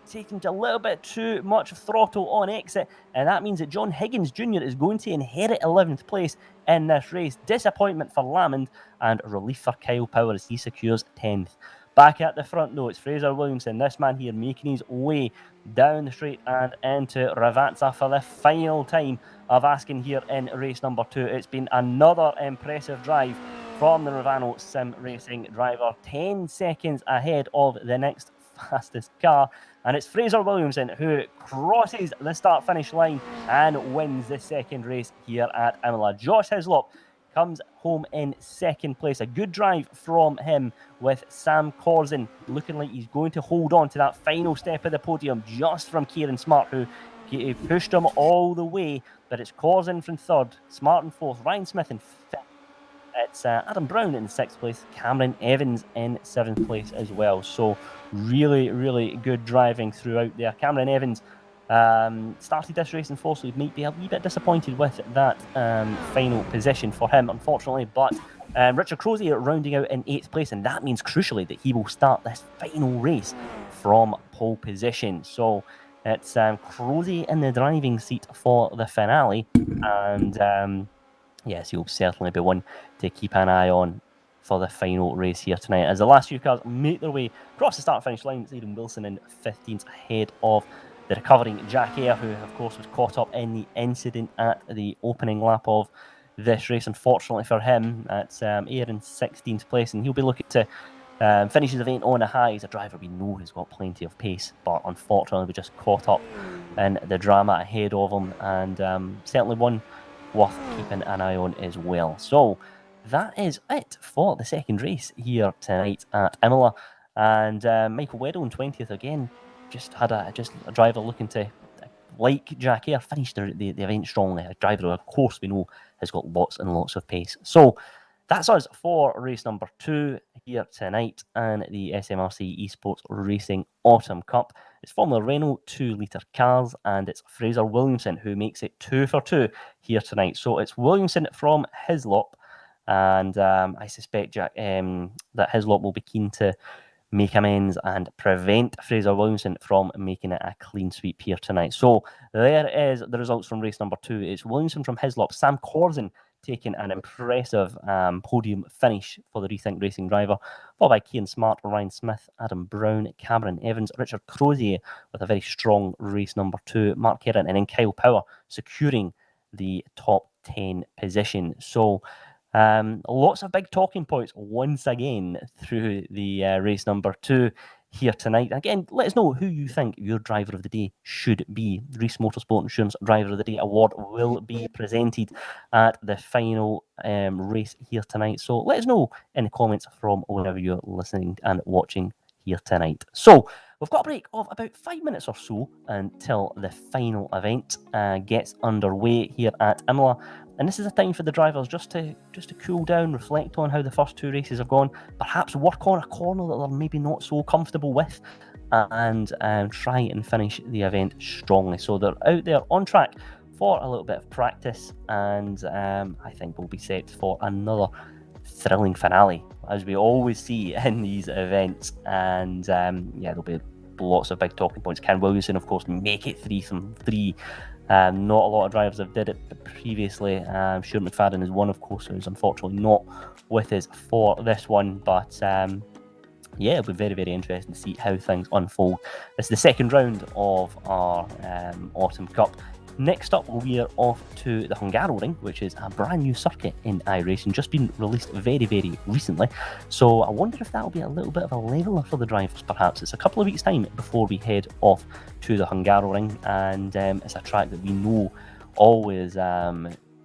taking a little bit too much throttle on exit, and that means that John Higgins Jr. is going to inherit 11th place in this race. Disappointment for Lamond and relief for Kyle Power as he secures 10th. Back at the front though, it's Fraser Williamson, this man here making his way down the straight and into Ravazza for the final time of asking here in race number 2. It's been another impressive drive from the Renault sim racing driver, 10 seconds ahead of the next fastest car, and it's Fraser Williamson who crosses the start-finish line and wins the second race here at Imola. Josh Hislop comes home in second place. A good drive from him, with Sam Corzin looking like he's going to hold on to that final step of the podium just from Kieran Smart, who pushed him all the way. But it's Corzin from third, Smart in fourth, Ryan Smith in fifth. It's Adam Brown in 6th place, Cameron Evans in 7th place as well. So really, really good driving throughout there. Cameron Evans started this race in fourth, so he might be a wee bit disappointed with that final position for him, unfortunately. But Richard Crozier rounding out in 8th place, and that means crucially that he will start this final race from pole position. So it's Crozier in the driving seat for the finale, and yes, he'll certainly be one to keep an eye on for the final race here tonight. As the last few cars make their way across the start-finish line, it's Aidan Wilson in 15th ahead of the recovering Jack Eyre, who of course was caught up in the incident at the opening lap of this race. Unfortunately for him, it's Eyre in 16th place, and he'll be looking to finish his event on a high. He's a driver we know has got plenty of pace, but unfortunately we just caught up in the drama ahead of him, and certainly one worth keeping an eye on as well. So that is it for the second race here tonight at Imola. And Michael Weddle in 20th again, just had a driver looking to, like Jack Eyre, finish the event strongly. A driver who, of course, we know has got lots and lots of pace. So that's us for race number 2 here tonight and the SMRC eSports Racing Autumn Cup. It's Formula Renault 2-litre cars, and it's Fraser Williamson who makes it 2 for 2 here tonight. So it's Williamson from Hislop, and I suspect that Hislop will be keen to make amends and prevent Fraser Williamson from making it a clean sweep here tonight. So there is the results from race number 2. It's Williamson from Hislop, Sam Corzin taking an impressive podium finish for the Rethink Racing driver, followed by Kieran Smart, Ryan Smith, Adam Brown, Cameron Evans, Richard Crozier with a very strong race number 2, Mark Heron, and then Kyle Power securing the top 10 position. So lots of big talking points once again through the race number 2 here tonight. Again, let us know who you think your driver of the day should be. The Reese Motorsport Insurance Driver of the Day award will be presented at the final race here tonight. So let us know in the comments from wherever you're listening and watching here tonight. So we've got a break of about 5 minutes or so until the final event gets underway here at Imola. And this is a time for the drivers just to cool down, reflect on how the first 2 races have gone, perhaps work on a corner that they're maybe not so comfortable with, and try and finish the event strongly. So they're out there on track for a little bit of practice, and I think we'll be set for another thrilling finale, as we always see in these events. And there'll be lots of big talking points. Can Williamson, of course, make it 3 from 3? Not a lot of drivers have did it previously. Stuart McFadden is one, of course, who's unfortunately not with us for this one. But it'll be very, very interesting to see how things unfold. This is the second round of our Autumn Cup. Next up, we are off to the Hungaro Ring, which is a brand new circuit in iRacing, just been released very, very recently. So I wonder if that'll be a little bit of a leveler for the drivers, perhaps. It's a couple of weeks' time before we head off to the Hungaro Ring, and it's a track that we know always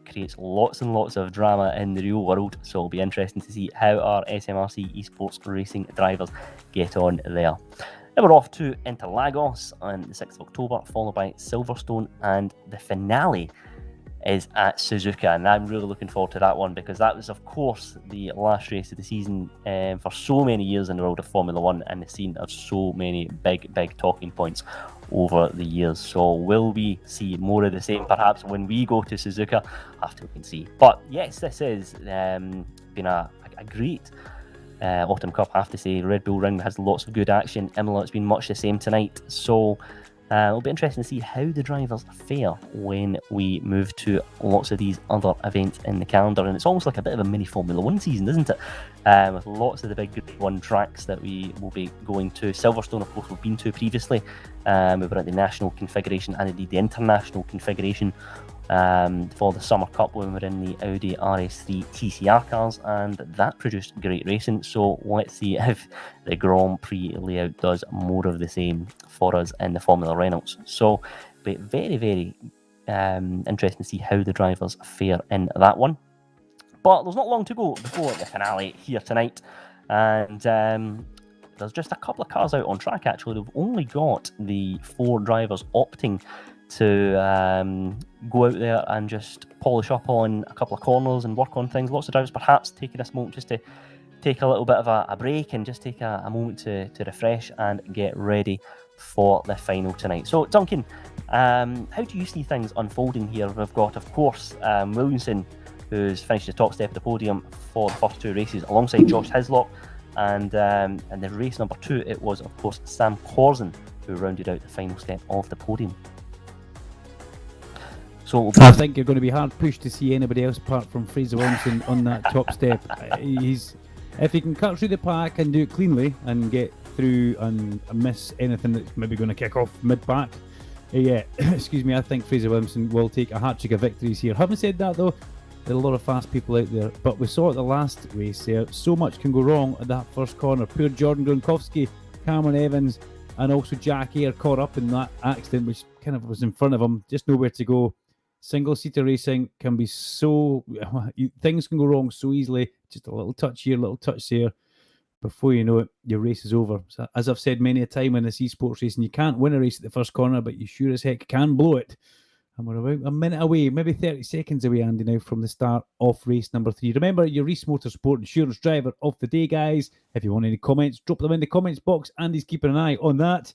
creates lots and lots of drama in the real world. So it'll be interesting to see how our SMRC eSports racing drivers get on there. Then we're off to Interlagos on the 6th of October, followed by Silverstone, and the finale is at Suzuka. And I'm really looking forward to that one, because that was, of course, the last race of the season for so many years in the world of Formula One, and the scene of so many big talking points over the years. So will we see more of the same perhaps when we go to Suzuka? After we can see. But yes, this has been a great Autumn Cup, I have to say. Red Bull Ring has lots of good action. Imola, it's been much the same tonight. So it'll be interesting to see how the drivers fare when we move to lots of these other events in the calendar. And it's almost like a bit of a mini Formula One season, isn't it? With lots of the big Group 1 tracks that we will be going to. Silverstone, of course, we've been to previously. We were at the national configuration and indeed the international configuration for the Summer Cup when we were in the Audi RS3 TCR cars, and that produced great racing. So let's see if the Grand Prix layout does more of the same for us in the Formula Renault. So it'll be very, very interesting to see how the drivers fare in that one. But there's not long to go before the finale here tonight, and there's just a couple of cars out on track. Actually, they've only got the 4 drivers opting to go out there and just polish up on a couple of corners and work on things. Lots of drivers perhaps taking this moment just to take a little bit of a break and just take a moment to refresh and get ready for the final tonight. So Duncan, how do you see things unfolding here? We've got, of course, Williamson, who's finished the top step of the podium for the first 2 races alongside Josh Hislop, and in the race number 2 it was, of course, Sam Corson who rounded out the final step of the podium. So I think you're going to be hard pushed to see anybody else apart from Fraser Williamson on that top step. If he can cut through the pack and do it cleanly and get through and miss anything that's maybe going to kick off mid-pack, excuse me, I think Fraser Williamson will take a hat-trick of victories here. Having said that, though, there are a lot of fast people out there, but we saw at the last race there, so much can go wrong at that first corner. Poor Jordan Gronkowski, Cameron Evans, and also Jack Ayer caught up in that accident, which kind of was in front of him, just nowhere to go. Single-seater racing can be so... things can go wrong so easily. Just a little touch here, a little touch there. Before you know it, your race is over. So, as I've said many a time in this eSports racing, you can't win a race at the first corner, but you sure as heck can blow it. And we're about a minute away, maybe 30 seconds away, Andy, now from the start of race number 3. Remember, your Reese Motorsport Insurance Driver of the Day, guys. If you want any comments, drop them in the comments box. Andy's keeping an eye on that.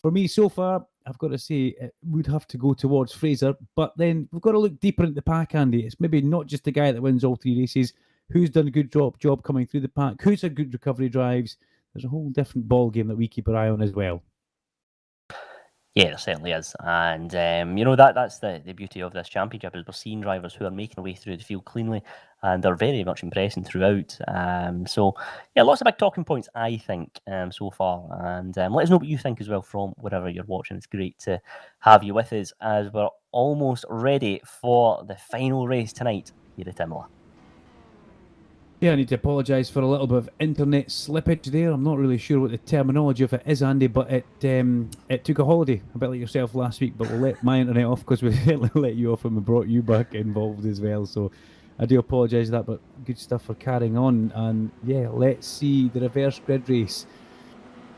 For me, so far, I've got to say, it would have to go towards Fraser, but then we've got to look deeper into the pack, Andy. It's maybe not just the guy that wins all 3 races, who's done a good job coming through the pack, who's had good recovery drives. There's a whole different ball game that we keep our eye on as well. Yeah, there certainly is. And, that's the beauty of this championship, is we're seeing drivers who are making their way through the field cleanly, and they're very much impressing throughout. Lots of big talking points, I think, so far. And let us know what you think as well from wherever you're watching. It's great to have you with us as we're almost ready for the final race tonight here at Imola. Yeah, I need to apologise for a little bit of internet slippage there. I'm not really sure what the terminology of it is, Andy, but it took a holiday, a bit like yourself last week. But we'll let my internet off because we let you off when we brought you back involved as well. So I do apologise for that, but good stuff for carrying on. And yeah, let's see the reverse grid race.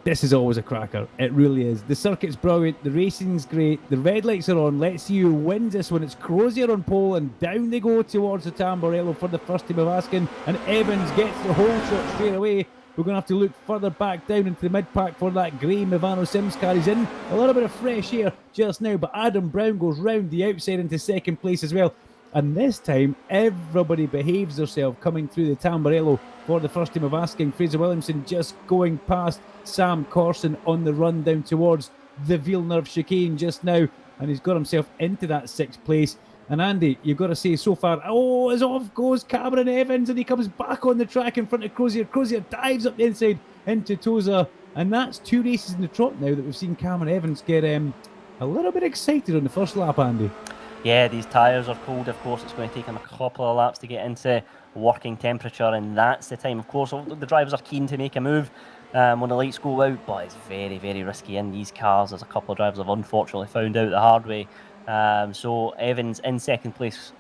This is always a cracker. It really is. The circuit's brilliant. The racing's great. The red lights are on. Let's see who wins this one. It's Crozier on pole, and down they go towards the Tamburello for the first time of asking. And Evans gets the whole shot straight away. We're going to have to look further back down into the mid-pack for that grey Movano Sims car. He's in a little bit of fresh air just now, but Adam Brown goes round the outside into second place as well. And this time, everybody behaves themselves coming through the Tamburello for the first time of asking. Fraser Williamson just going past Sam Corson on the run down towards the Villeneuve chicane just now. And he's got himself into that 6th place. And Andy, you've got to say so far, as off goes Cameron Evans, and he comes back on the track in front of Crozier. Crozier dives up the inside into Toza. And that's 2 races in the trot now that we've seen Cameron Evans get a little bit excited on the first lap, Andy. Yeah, these tyres are cold, of course. It's going to take him a couple of laps to get into working temperature, and that's the time, of course. The drivers are keen to make a move when the lights go out, but it's very, very risky in these cars, as a couple of drivers have unfortunately found out the hard way. So Evans in 2nd place.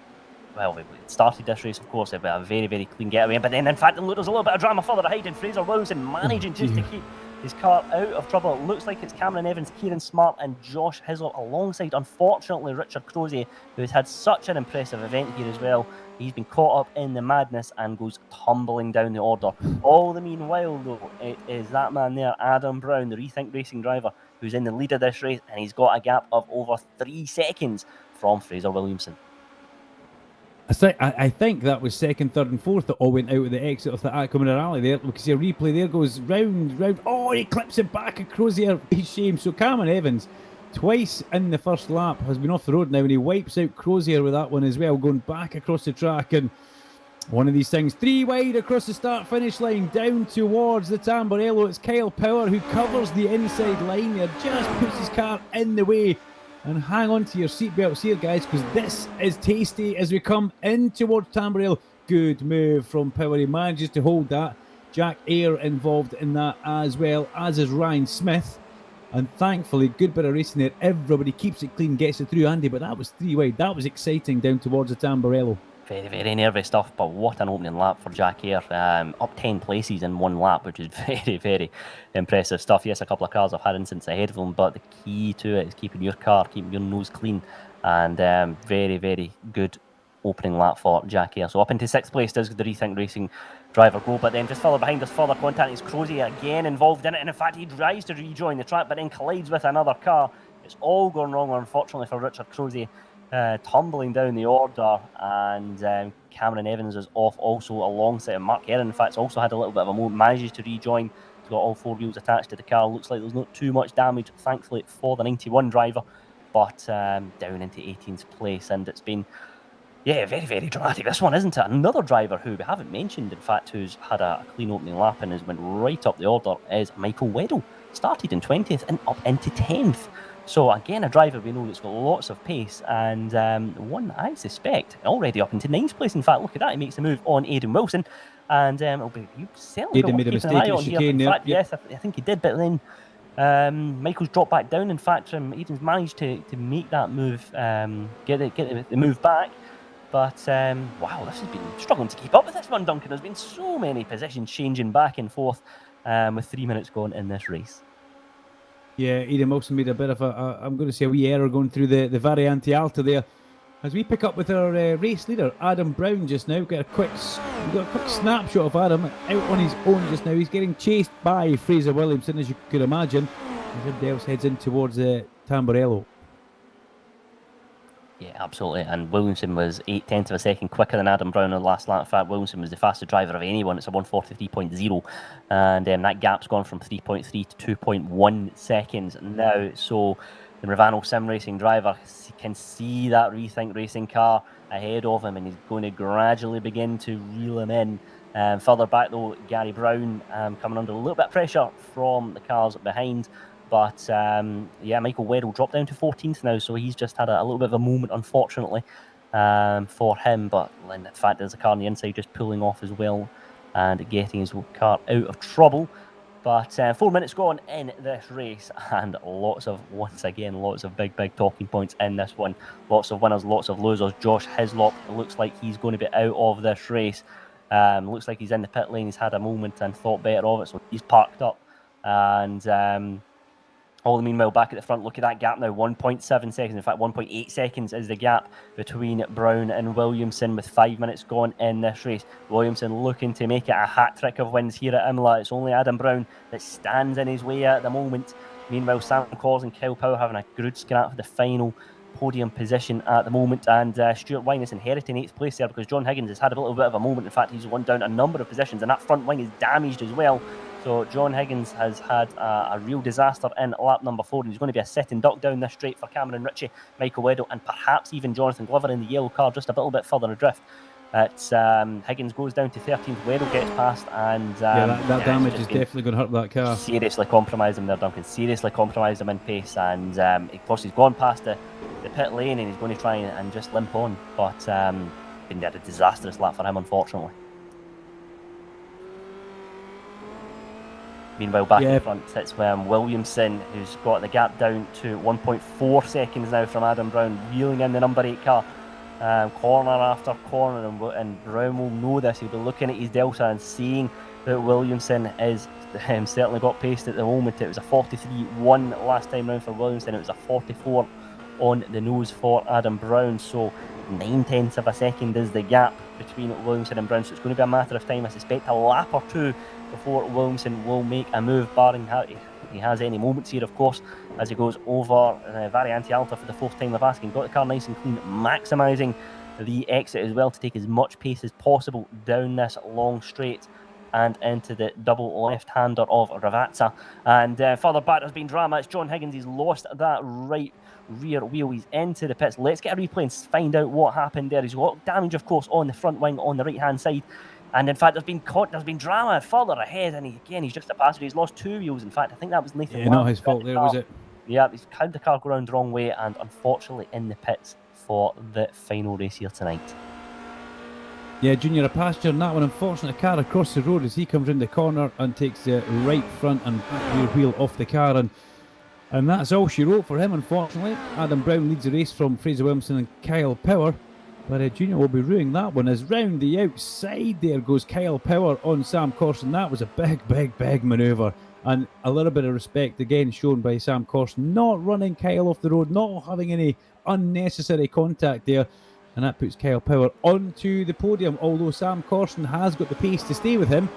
Well, we started this race, of course, with a very, very clean getaway, but then, in fact, there's a little bit of drama further ahead, and Fraser Wilson managing just to keep his car out of trouble. It looks like it's Cameron Evans, Kieran Smart and Josh Hislop alongside, unfortunately, Richard Crozier, who has had such an impressive event here as well. He's been caught up in the madness and goes tumbling down the order. All the meanwhile, though, it is that man there, Adam Brown, the Rethink Racing driver, who's in the lead of this race, and he's got a gap of over 3 seconds from Fraser Williamson. I think that was 2nd, 3rd and 4th that all went out at the exit of the Aqua Minerale there. We can see a replay there, goes round. Oh, he clips it back at Crozier. He's shame. So Cameron Evans, twice in the first lap, has been off the road now, and he wipes out Crozier with that one as well, going back across the track. And one of these things, 3 wide across the start-finish line, down towards the Tamburello. It's Kyle Power who covers the inside line there, just puts his car in the way. And hang on to your seatbelts here, guys, because this is tasty as we come in towards Tamburello. Good move from Power. He manages to hold that. Jack Eyre involved in that as well, as is Ryan Smith. And thankfully, good bit of racing there. Everybody keeps it clean, gets it through, Andy. But that was 3 wide. That was exciting down towards the Tamburello. Very, very nervy stuff, but what an opening lap for Jack Eyre. Up 10 places in 1 lap, which is very, very impressive stuff. Yes, a couple of cars have had incidents ahead of them, but the key to it is keeping your car, keeping your nose clean, and very, very good opening lap for Jack Eyre. So up into 6th place does the Rethink Racing driver go, but then just further behind us, further contact is Crozier again involved in it, and in fact he tries to rejoin the track, but then collides with another car. It's all gone wrong, unfortunately, for Richard Crozier. Tumbling down the order, and Cameron Evans is off also alongside Mark Heron. In fact, also had a little bit of a moment, manages to rejoin. He's got all 4 wheels attached to the car. Looks like there's not too much damage, thankfully, for the 91 driver, but down into 18th place, and it's been, very, very dramatic, this one, isn't it? Another driver who we haven't mentioned, in fact, who's had a clean opening lap and has went right up the order is Michael Weddle. Started in 20th and up into 10th. So again, a driver we know that's got lots of pace, and one I suspect already up into 9th place. In fact, look at that, he makes a move on Aidan Wilson, and it'll be certainly Aidan made a mistake in chicane there. Yes, I think he did, but then Michael's dropped back down. In fact, Aidan's managed to make that move, get the move back. But wow, this has been struggling to keep up with this one, Duncan. There's been so many positions changing back and forth with 3 minutes gone in this race. Yeah, Aidan Wilson made a bit of I'm going to say a wee error going through the Variante Alta there. As we pick up with our race leader, Adam Brown just now. We've got a quick snapshot of Adam out on his own just now. He's getting chased by Fraser Williamson, as you could imagine. As everybody else heads in towards Tamburello. Yeah, absolutely. And Williamson was 0.8 of a second quicker than Adam Brown on the last lap. In fact, Williamson was the fastest driver of anyone. It's a 1:43.0. And that gap's gone from 3.3 to 2.1 seconds now. So the Movano Sim Racing driver can see that Rethink Racing car ahead of him, and he's going to gradually begin to reel him in. Further back, though, Gary Brown coming under a little bit of pressure from the cars behind. But Michael Weddle dropped down to 14th now, so he's just had a little bit of a moment, unfortunately, for him. But in fact, there's a car on the inside just pulling off as well and getting his car out of trouble. But 4 minutes gone in this race, and once again, lots of big talking points in this one. Lots of winners, lots of losers. Josh Hislop, it looks like he's going to be out of this race. Looks like he's in the pit lane. He's had a moment and thought better of it, so he's parked up. And all the meanwhile, back at the front, look at that gap now, 1.7 seconds. In fact, 1.8 seconds is the gap between Brown and Williamson with 5 minutes gone in this race. Williamson looking to make it a hat-trick of wins here at Imola. It's only Adam Brown that stands in his way at the moment. Meanwhile, Sam Cors and Kyle Power having a good scrap for the final podium position at the moment, and Stuart Wine is inheriting 8th place there because John Higgins has had a little bit of a moment. In fact, he's won down a number of positions, and that front wing is damaged as well. So John Higgins has had a real disaster in lap number 4, and he's going to be a sitting duck down this straight for Cameron Ritchie, Michael Weddle, and perhaps even Jonathan Glover in the yellow car just a little bit further adrift. Higgins goes down to 13th, Weddle gets past, and that damage is definitely going to hurt that car. Seriously compromised him there, Duncan. Seriously compromised him in pace, and of course he's gone past the pit lane, and he's going to try and just limp on. But been a disastrous lap for him, unfortunately. Meanwhile, back in front sits Williamson, who's got the gap down to 1.4 seconds now from Adam Brown, reeling in the number 8 car. Corner after corner, and Brown will know this. He'll be looking at his delta and seeing that Williamson is certainly got paced at the moment. It was a 43.1 last time round for Williamson. It was a 44 on the nose for Adam Brown. So 9/10 of a second is the gap between Williamson and Brown. So it's going to be a matter of time, I suspect, a lap or two before Williamson will make a move, barring he has any moments here, of course, as he goes over Variante Alta for the 4th time of asking. Got the car nice and clean, maximising the exit as well to take as much pace as possible down this long straight and into the double left-hander of Ravazza. And further back, there's been drama. It's John Higgins. He's lost that right rear wheel. He's into the pits. Let's get a replay and find out what happened there. He's got damage, of course, on the front wing on the right-hand side. And in fact, there's been drama further ahead, and he's just a passenger. He's lost 2 wheels. In fact, I think that was Nathan. Yeah, not his fault there, was it? Yeah, he's had the car go around the wrong way, and unfortunately in the pits for the final race here tonight. Yeah, Junior, a passenger in that one. Unfortunately, a car across the road as he comes round the corner and takes the right front and back rear wheel off the car, and that's all she wrote for him, unfortunately. Adam Brown leads the race from Fraser Williamson and Kyle Power. But Junior will be ruining that one as round the outside there goes Kyle Power on Sam Corson. That was a big manoeuvre. And a little bit of respect again shown by Sam Corson, not running Kyle off the road, not having any unnecessary contact there. And that puts Kyle Power onto the podium, although Sam Corson has got the pace to stay with him.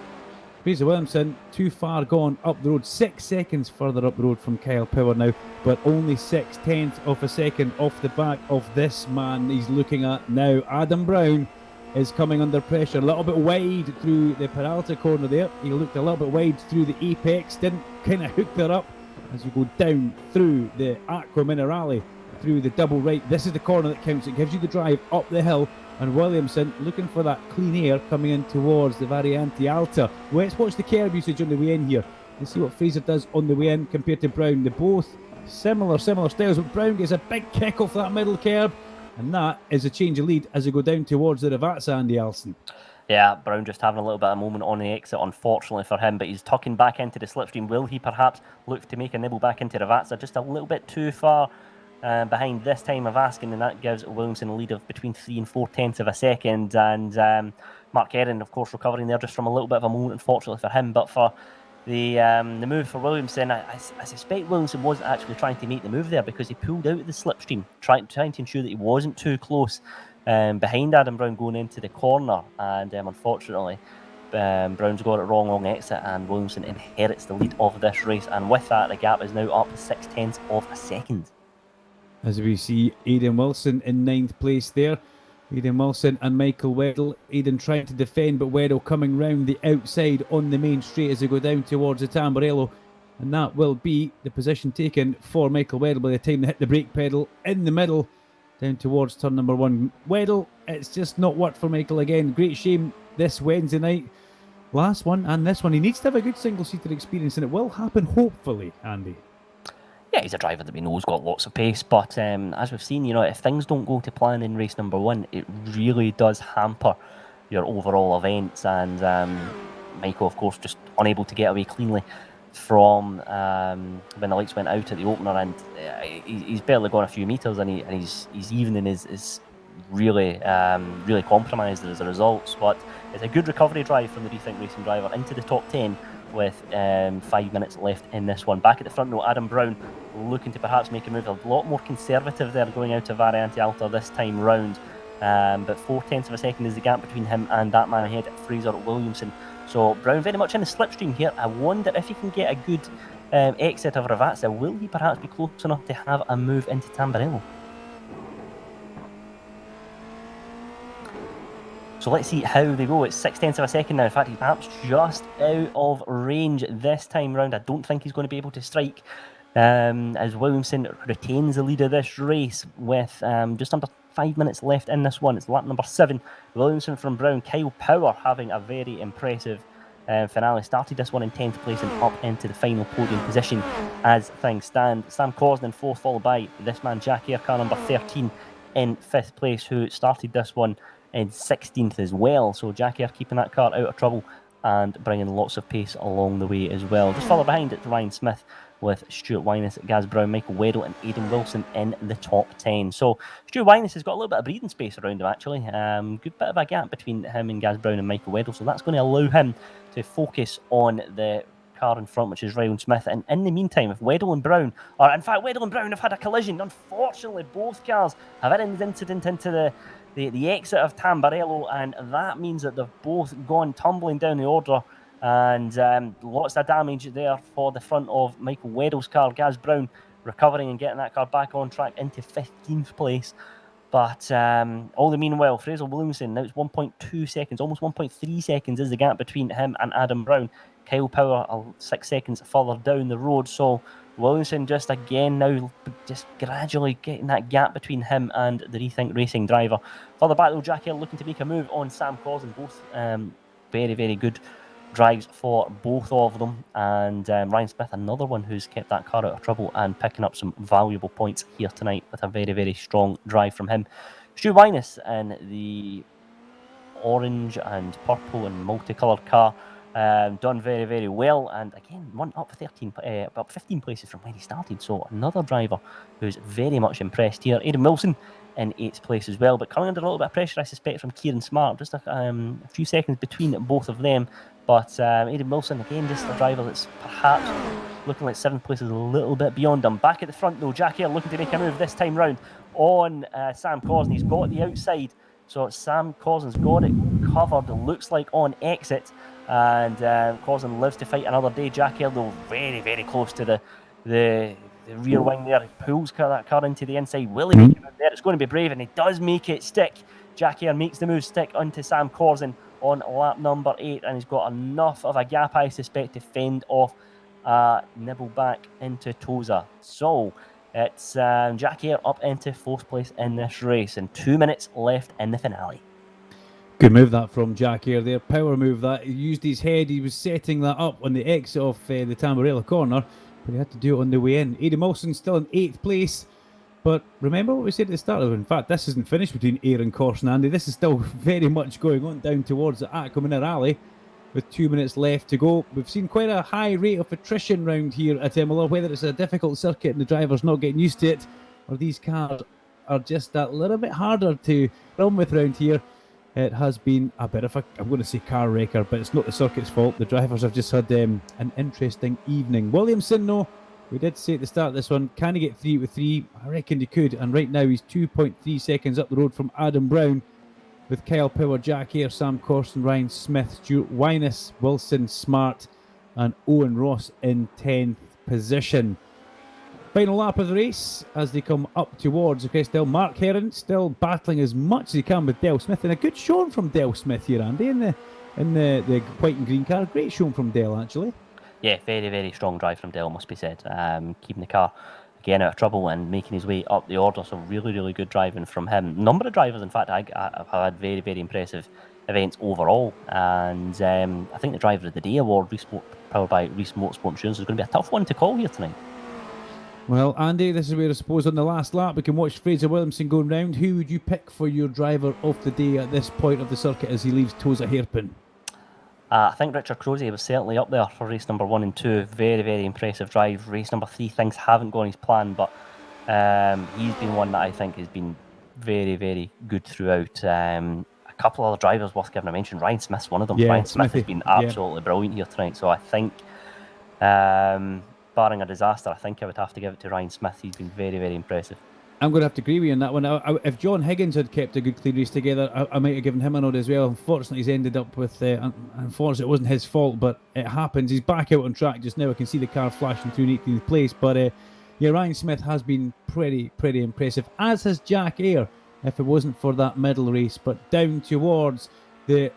Fraser Williamson too far gone up the road, 6 seconds further up the road from Kyle Power now, but only 6/10 of a second off the back of this man he's looking at now. Adam Brown is coming under pressure, a little bit wide through the Peralta corner there. He looked a little bit wide through the apex, didn't kind of hook there up as you go down through the Aqua Minerale, through the double right. This is the corner that counts. It gives you the drive up the hill. And Williamson looking for that clean air coming in towards the Variante Alta. Let's watch the curb usage on the way in here and see what Fraser does on the way in compared to Brown. They're both similar styles, but Brown gets a big kick off that middle curb, and that is a change of lead as they go down towards the Ravazza, Andy Alson. Yeah, Brown just having a little bit of a moment on the exit, unfortunately for him, but he's tucking back into the slipstream. Will he perhaps look to make a nibble back into Ravazza? Just a little bit too far behind this time of asking, and that gives Williamson a lead of between 3 and 4/10 of a second. And Mark Erin, of course, recovering there just from a little bit of a moment, unfortunately for him. But for the move for Williamson, I suspect Williamson wasn't actually trying to make the move there because he pulled out of the slipstream, trying to ensure that he wasn't too close behind Adam Brown going into the corner. And unfortunately, Brown's got it wrong exit, and Williamson inherits the lead of this race. And with that, the gap is now up to 6/10 of a second. As we see Aidan Wilson in 9th place there. Aidan Wilson and Michael Weddle. Aidan trying to defend, but Weddle coming round the outside on the main straight as they go down towards the Tamburello. And that will be the position taken for Michael Weddle by the time they hit the brake pedal in the middle, down towards turn number 1. Weddle, it's just not worked for Michael again. Great shame this Wednesday night. Last one and this one. He needs to have a good single-seater experience, and it will happen, hopefully, Andy. Yeah, he's a driver that we know's got lots of pace, but as we've seen, if things don't go to plan in race number 1, it really does hamper your overall events. And Michael, of course, just unable to get away cleanly from when the lights went out at the opener, and he's barely gone a few metres, and his evening is really really compromised as a result. But it's a good recovery drive from the Rethink Racing driver into the top 10 with 5 minutes left in this one. Back at the front row, Adam Brown looking to perhaps make a move, a lot more conservative there, going out to Variante Alta this time round. But 0.4 of a second is the gap between him and that man ahead, Fraser Williamson. So Brown very much in the slipstream here. I wonder if he can get a good exit of Ravazza. Will he perhaps be close enough to have a move into Tamburello? So let's see how they go. It's 0.6 of a second now. In fact, he's perhaps just out of range this time round. I don't think he's going to be able to strike as Williamson retains the lead of this race with just under 5 minutes left in this one. It's lap number 7. Williamson from Brown. Kyle Power having a very impressive finale. Started this one in 10th place and up into the final podium position as things stand. Sam Cosden in 4th, followed by this man Jack Eyre, car number 13 in 5th place, who started this one in 16th as well. So Jack Eyre keeping that car out of trouble and bringing lots of pace along the way as well. Just further behind it's Ryan Smith with Stuart Wyness, Gaz Brown, Michael Weddle and Aidan Wilson in the top 10. So Stuart Wyness has got a little bit of breathing space around him actually. Good bit of a gap between him and Gaz Brown and Michael Weddle, so that's going to allow him to focus on the car in front, which is Ryan Smith. And in the meantime, if Weddle and Brown, or in fact Weddle and Brown have had a collision, unfortunately both cars have had an incident into the exit of Tamburello, and that means that they've both gone tumbling down the order, and lots of damage there for the front of Michael Weddle's car. Gaz Brown recovering and getting that car back on track into 15th place. But all the meanwhile, Fraser Williamson, now it's 1.2 seconds, almost 1.3 seconds is the gap between him and Adam Brown. Kyle Power 6 seconds further down the road. So Williamson just again now just gradually getting that gap between him and the Rethink Racing driver. Further back though, Jack Hill looking to make a move on Sam Cosden. Both very, very good drives for both of them. And Ryan Smith, another one who's kept that car out of trouble and picking up some valuable points here tonight with a very, very strong drive from him. Stu Wyness in the orange and purple and multicoloured car. Done very, very well, and again won up 15 places from when he started. So another driver who's very much impressed here. Aidan Wilson in 8th place as well, but coming under a little bit of pressure, I suspect, from Kieran Smart. Just a few seconds between both of them. But Aidan Wilson, again, just a driver that's perhaps looking like 7th place is a little bit beyond him. Back at the front though, Jack Eyre looking to make a move this time round on Sam Cosden. He's got the outside, so Sam Cosden's got it covered, it looks like, on exit. And Cosden lives to fight another day. Jack Eyre though very, very close to the rear wing there. He pulls that car into the inside. Will he make a move there? It's going to be brave, and he does make it stick. Jack Eyre makes the move stick onto Sam Cosden on lap number 8, and he's got enough of a gap, I suspect, to fend off nibble back into Toza. So it's Jack Eyre up into 4th place in this race, and 2 minutes left in the finale. Good move that from Jack Eyre there. Power move that. He used his head. He was setting that up on the exit of the Tamburello corner, but he had to do it on the way in. Aidan Wilson still in 8th place. But remember what we said at the start of it. In fact, this isn't finished between Eyre and Corson, Andy. This is still very much going on down towards the Aqua Rally with 2 minutes left to go. We've seen quite a high rate of attrition round here at Imola, whether it's a difficult circuit and the driver's not getting used to it, or these cars are just that little bit harder to run with round here. It has been a bit of a, I'm going to say car wrecker, but it's not the circuit's fault. The drivers have just had an interesting evening. Williamson, though, we did say at the start of this one, can he get 3 with 3? I reckon he could, and right now he's 2.3 seconds up the road from Adam Brown, with Kyle Power, Jack Eyre, Sam Corson, Ryan Smith, Stuart Wyness, Wilson, Smart, and Owen Ross in 10th position. Final lap of the race as they come up towards the crest hill. Mark Heron still battling as much as he can with Del Smith, and a good showing from Del Smith here, Andy, in the white and green car. Great showing from Del, actually. Yeah, very, very strong drive from Del, must be said. Keeping the car again out of trouble and making his way up the order. So really, really good driving from him. Number of drivers, in fact, have had very, very impressive events overall. And I think the Driver of the Day award, powered by Reese Motorsport Insurance, is going to be a tough one to call here tonight. Well, Andy, this is where I suppose on the last lap we can watch Fraser Williamson going round. Who would you pick for your driver of the day at this point of the circuit as he leaves Toza Hairpin? I think Richard Crozier was certainly up there for race number 1 and 2. Very, very impressive drive. Race number 3, things haven't gone as planned, but he's been one that I think has been very, very good throughout. A couple of other drivers worth giving a mention. Ryan Smith's one of them. Yeah, Ryan Smith Smithy, has been absolutely brilliant here tonight. So I think, barring a disaster, I think I would have to give it to Ryan Smith. He's been very, very impressive. I'm going to have to agree with you on that one. If John Higgins had kept a good clean race together, I might have given him a nod as well. Unfortunately, he's ended up with... unfortunately, it wasn't his fault, but it happens. He's back out on track just now. I can see the car flashing through in 18th place. But yeah, Ryan Smith has been pretty impressive, as has Jack Eyre, if it wasn't for that middle race. But down towards the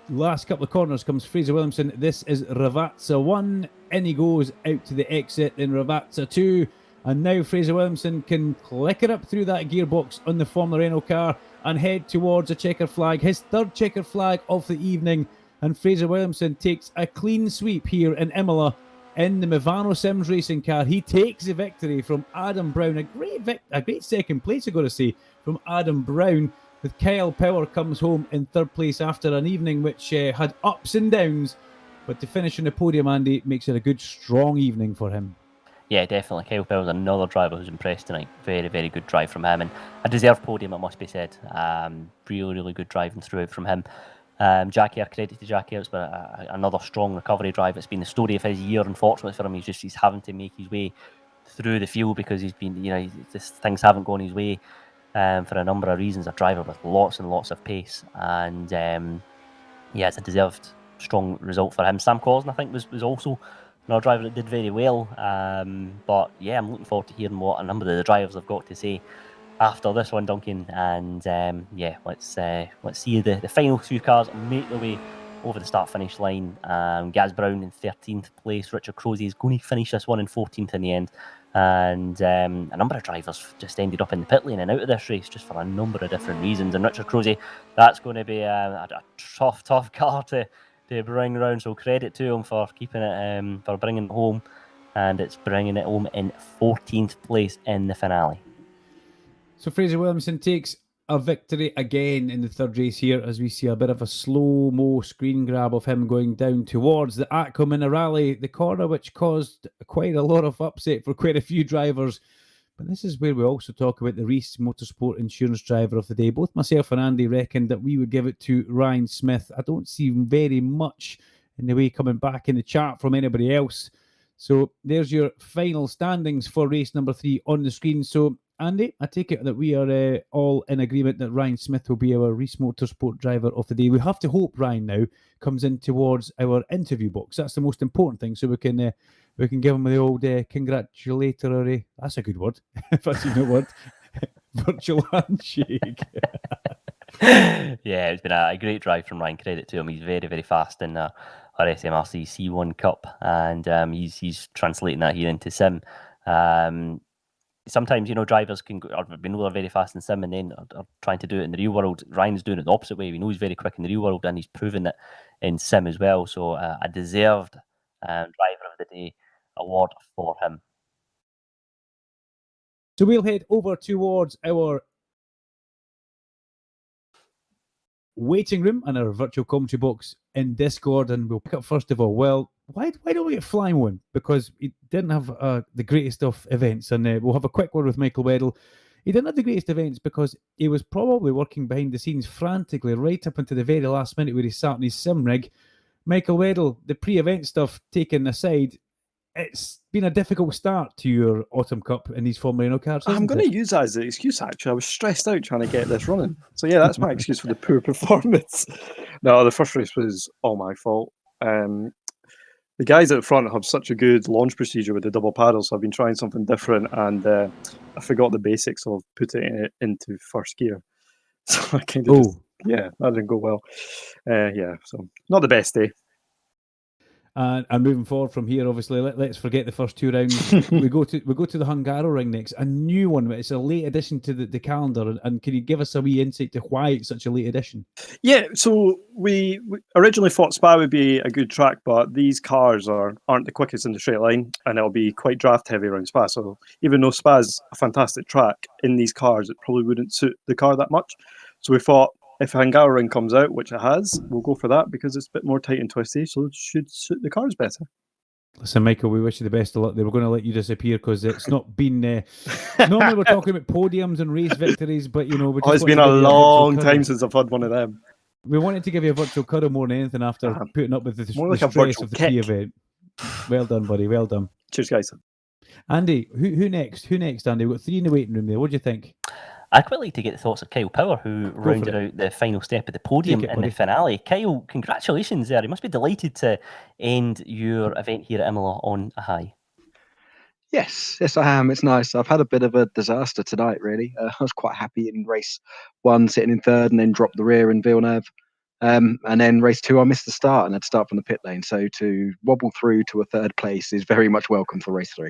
last couple of corners comes Fraser Williamson. This is Ravazza 1. In he goes out to the exit in Ravazza 2. And now Fraser Williamson can clicker up through that gearbox on the Formula Renault car and head towards a checker flag. His third checker flag of the evening. And Fraser Williamson takes a clean sweep here in Imola in the Movano Sims racing car. He takes the victory from Adam Brown. A great second place, I've got to say, from Adam Brown. With Kyle Power comes home in third place after an evening which had ups and downs. But to finish on the podium, Andy, makes it a good, strong evening for him. Yeah, definitely. Kyle Powell's another driver who's impressed tonight. Very, very good drive from him. And a deserved podium, it must be said. Really, really good driving throughout from him. Jack Eyre, credit to Jack Eyre. It's been another strong recovery drive. It's been the story of his year, unfortunately for him. He's having to make his way through the field because he's been, things haven't gone his way for a number of reasons. A driver with lots and lots of pace. And yeah, it's a deserved strong result for him. Sam Cosden, I think, was also another driver that did very well. But yeah, I'm looking forward to hearing what a number of the drivers have got to say after this one, Duncan. And yeah, let's see the final two cars make their way over the start-finish line. Gaz Brown in 13th place. Richard Crozier is going to finish this one in 14th in the end. And a number of drivers just ended up in the pit lane and out of this race just for a number of different reasons. And Richard Crozier, that's going to be a tough car to bring around, so credit to him for keeping it, for bringing it home, and it's bringing it home in 14th place in the finale. So Fraser Williamson takes a victory again in the third race here, as we see a bit of a slow-mo screen grab of him going down towards the Aqua Minerale, the corner which caused quite a lot of upset for quite a few drivers. But this is where we also talk about the Reese Motorsport Insurance Driver of the Day. Both myself and Andy reckoned that we would give it to Ryan Smith. I don't see very much in the way coming back in the chart from anybody else. So there's your final standings for race number 3 on the screen. So Andy, I take it that we are all in agreement that Ryan Smith will be our Reese Motorsport Driver of the Day. We have to hope Ryan now comes in towards our interview box. That's the most important thing, so we can give him the old congratulatory. That's a good word. If that's a good word. Virtual handshake. Yeah, it's been a great drive from Ryan. Credit to him. He's very, very fast in our SMRC C1 Cup, and he's translating that here into sim. Sometimes, drivers can go, or we know they're very fast in sim and then are trying to do it in the real world. Ryan's doing it the opposite way. We know he's very quick in the real world, and he's proven it in sim as well. So a deserved driver of the day award for him. So we'll head over towards our waiting room and our virtual commentary box in Discord, and we'll pick up first of all. Well, why don't we get flying one? Because he didn't have the greatest of events, and we'll have a quick word with Michael Weddle. He didn't have the greatest events because he was probably working behind the scenes frantically right up until the very last minute where he sat in his sim rig. Michael Weddle, the pre-event stuff taken aside, it's been a difficult start to your Autumn Cup in these Formula Renault cars. I'm going to use that as an excuse, actually. I was stressed out trying to get this running. So, yeah, that's my excuse for the poor performance. No, the first race was all my fault. The guys at the front have such a good launch procedure with the double paddles, so I've been trying something different, and I forgot the basics of putting it into first gear. So I kind of that didn't go well. So not the best day. And moving forward from here, obviously, let's forget the first two rounds. we go to the Hungaro Ring next, a new one. It's a late addition to the calendar. And can you give us a wee insight to why it's such a late addition? Yeah, so we originally thought Spa would be a good track, but these cars aren't the quickest in the straight line, and it'll be quite draft heavy around Spa. So even though Spa's a fantastic track, in these cars, it probably wouldn't suit the car that much. So we thought, If Hungaro Ring comes out, which it has, we'll go for that because it's a bit more tight and twisty, so it should suit the cars better. Listen, Michael, we wish you the best of luck. They were going to let you disappear because it's not been. Normally, we're talking about podiums and race victories, but we just it's want been to a give you long virtual time since I've had one of them. We wanted to give you a virtual cuddle more than anything after putting up with the stress of the pre-event. Well done, buddy. Well done. Cheers, guys. Andy, who next? Who next, Andy? We've got 3 in the waiting room there. What do you think? I'd quite like to get the thoughts of Kyle Power, who rounded out the final step of the podium in the finale. Kyle, congratulations there. You must be delighted to end your event here at Imola on a high. Yes, I am. It's nice. I've had a bit of a disaster tonight, really. I was quite happy in race 1, sitting in 3rd, and then dropped the rear in Villeneuve. And then race 2, I missed the start and had to start from the pit lane. So to wobble through to a 3rd place is very much welcome for race 3.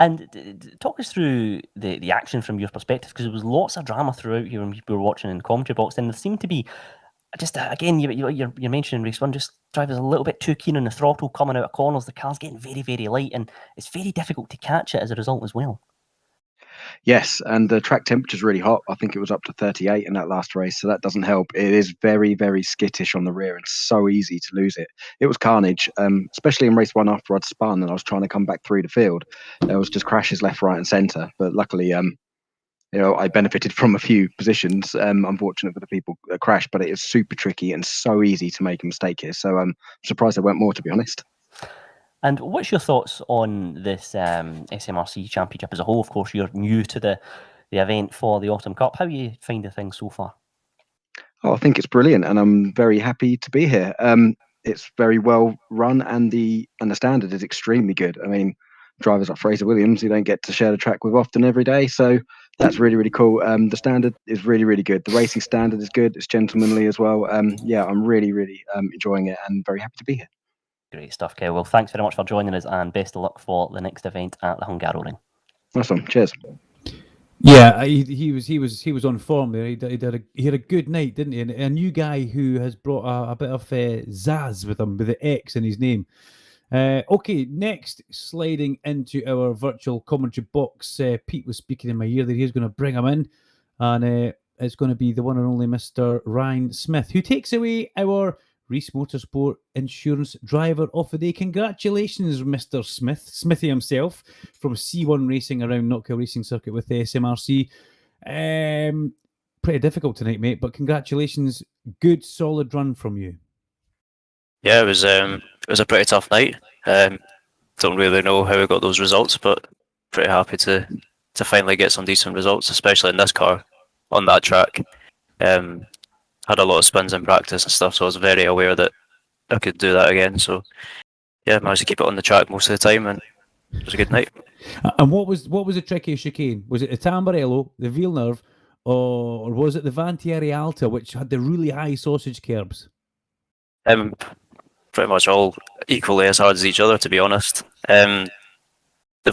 And talk us through the action from your perspective, because there was lots of drama throughout here when people were watching in the commentary box, and there seemed to be just again you're mentioning race 1, just drivers a little bit too keen on the throttle coming out of corners. The car's getting very, very light, and it's very difficult to catch it as a result as well. Yes, and the track temperature is really hot. I think it was up to 38 in that last race, so that doesn't help. It is very, very skittish on the rear and so easy to lose it. It was carnage, especially in race 1 after I'd spun and I was trying to come back through the field. There was just crashes left, right and centre. But luckily, I benefited from a few positions. Unfortunate for the people that crashed, but it is super tricky and so easy to make a mistake here. So I'm surprised there weren't more, to be honest. And what's your thoughts on this SMRC Championship as a whole? Of course, you're new to the event for the Autumn Cup. How are you finding things so far? Oh, I think it's brilliant, and I'm very happy to be here. It's very well run, and the standard is extremely good. I mean, drivers like Fraser Williams, you don't get to share the track with often every day, so that's really, really cool. The standard is really, really good. The racing standard is good. It's gentlemanly as well. Yeah, I'm really, really enjoying it and very happy to be here. Great stuff, Kyle. Well, thanks very much for joining us, and best of luck for the next event at the Hungaro Ring. Awesome. Cheers. Yeah, he was on form there. He had a good night, didn't he? And a new guy who has brought a bit of zazz with him, with the X in his name. Okay, next, sliding into our virtual commentary box. Pete was speaking in my ear that he's going to bring him in, and it's going to be the one and only Mr. Ryan Smith, who takes away our Reese Motorsport Insurance Driver of the Day. Congratulations, Mr. Smith, Smithy himself, from C1 racing around Knockhill Racing Circuit with the SMRC. Pretty difficult tonight, mate, but congratulations. Good, solid run from you. Yeah, it was a pretty tough night. Don't really know how we got those results, but pretty happy to finally get some decent results, especially in this car on that track. Had a lot of spins in practice and stuff, so I was very aware that I could do that again. So yeah, managed to keep it on the track most of the time, and it was a good night. And what was the trickiest chicane? Was it the Tamburello, the Villeneuve, or was it the Vantieri Alta, which had the really high sausage curbs? Pretty much all equally as hard as each other, to be honest. They've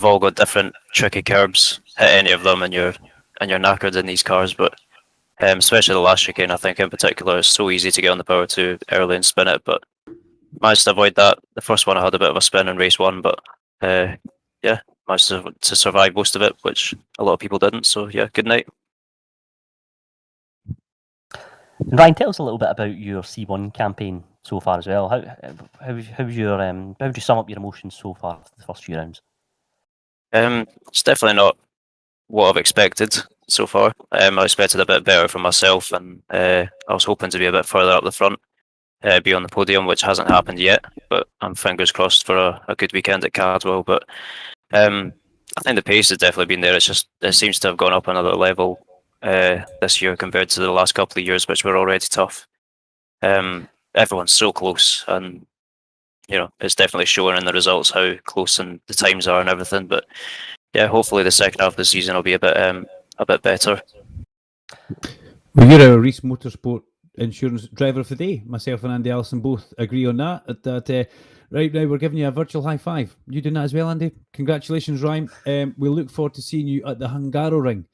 all got different tricky curbs. Hit any of them, and you're knackered in these cars, but. Especially the last chicane, I think in particular, is so easy to get on the power 2 early and spin it, but managed to avoid that. The first one I had a bit of a spin in race 1, but yeah, managed to survive most of it, which a lot of people didn't. So yeah, good night. Ryan, tell us a little bit about your C1 campaign so far as well. How would you sum up your emotions so far for the first few rounds? It's definitely not what I've expected so far. I expected a bit better from myself, and I was hoping to be a bit further up the front, be on the podium, which hasn't happened yet, but I'm fingers crossed for a good weekend at Cadwell. But I think the pace has definitely been there. It seems to have gone up another level this year compared to the last couple of years, which were already tough. Everyone's so close, and it's definitely showing in the results how close and the times are and everything. But yeah, hopefully the second half of the season will be a bit better. Well, you're a Reese Motorsport Insurance Driver of the Day. Myself and Andy Allison both agree on that. Right now, we're giving you a virtual high five. You doing that as well, Andy? Congratulations, Ryan. We'll look forward to seeing you at the Hungaro Ring.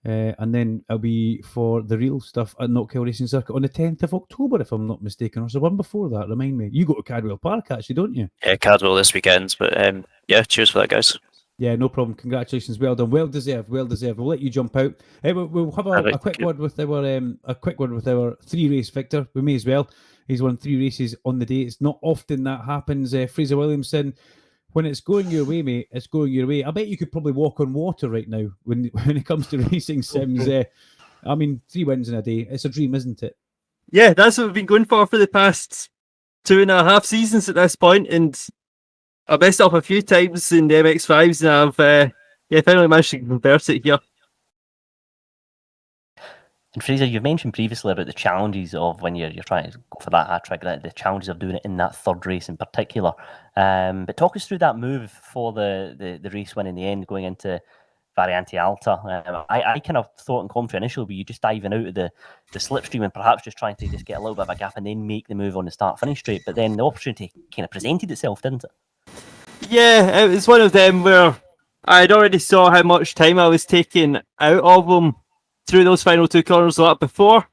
And then it'll be for the real stuff at Knockhill Racing Circuit on the 10th of October, if I'm not mistaken. Or was there one before that? Remind me. You go to Cadwell Park, actually, don't you? Yeah, Cadwell this weekend. But yeah, cheers for that, guys. Yeah, no problem. Congratulations, well done, well deserved, well deserved. We'll let you jump out. We'll have a quick word with our 3-race victor. We may as well. He's won 3 races on the day. It's not often that happens. Fraser Williamson, when it's going your way, mate, it's going your way. I bet you could probably walk on water right now when it comes to racing sims. I mean, 3 wins in a day. It's a dream, isn't it? Yeah, that's what we've been going for the past 2.5 seasons at this point, and I messed up a few times in the MX5s, and I've finally managed to convert it here. And Fraser, you've mentioned previously about the challenges of when you're trying to go for that hat trick, the challenges of doing it in that 3rd race in particular. But talk us through that move for the race win in the end, going into Variante Alta. I kind of thought in commentary initially, were you just diving out of the slipstream and perhaps just trying to just get a little bit of a gap and then make the move on the start-finish straight? But then the opportunity kind of presented itself, didn't it? Yeah, it was one of them where I'd already saw how much time I was taking out of them through those final 2 corners a lot before.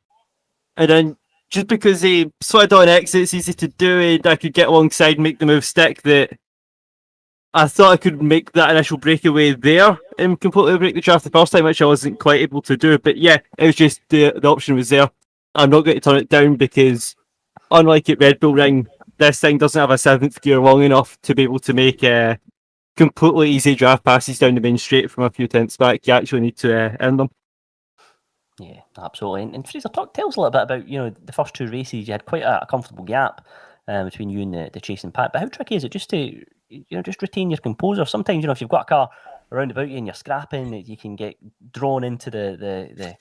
And then just because he slid on exits, easy to do, and I could get alongside and make the move stick, that I thought I could make that initial breakaway there and completely break the draft the first time, which I wasn't quite able to do. But yeah, it was just the option was there. I'm not going to turn it down because, unlike at Red Bull Ring, this thing doesn't have a 7th gear long enough to be able to make completely easy draft passes down the main straight from a few tenths back. You actually need to earn them. Yeah, absolutely. And Fraser, tell us a little bit about, the first 2 races. You had quite a comfortable gap between you and the chasing pack. But how tricky is it just to, just retain your composure? Sometimes, if you've got a car around about you and you're scrapping, you can get drawn into the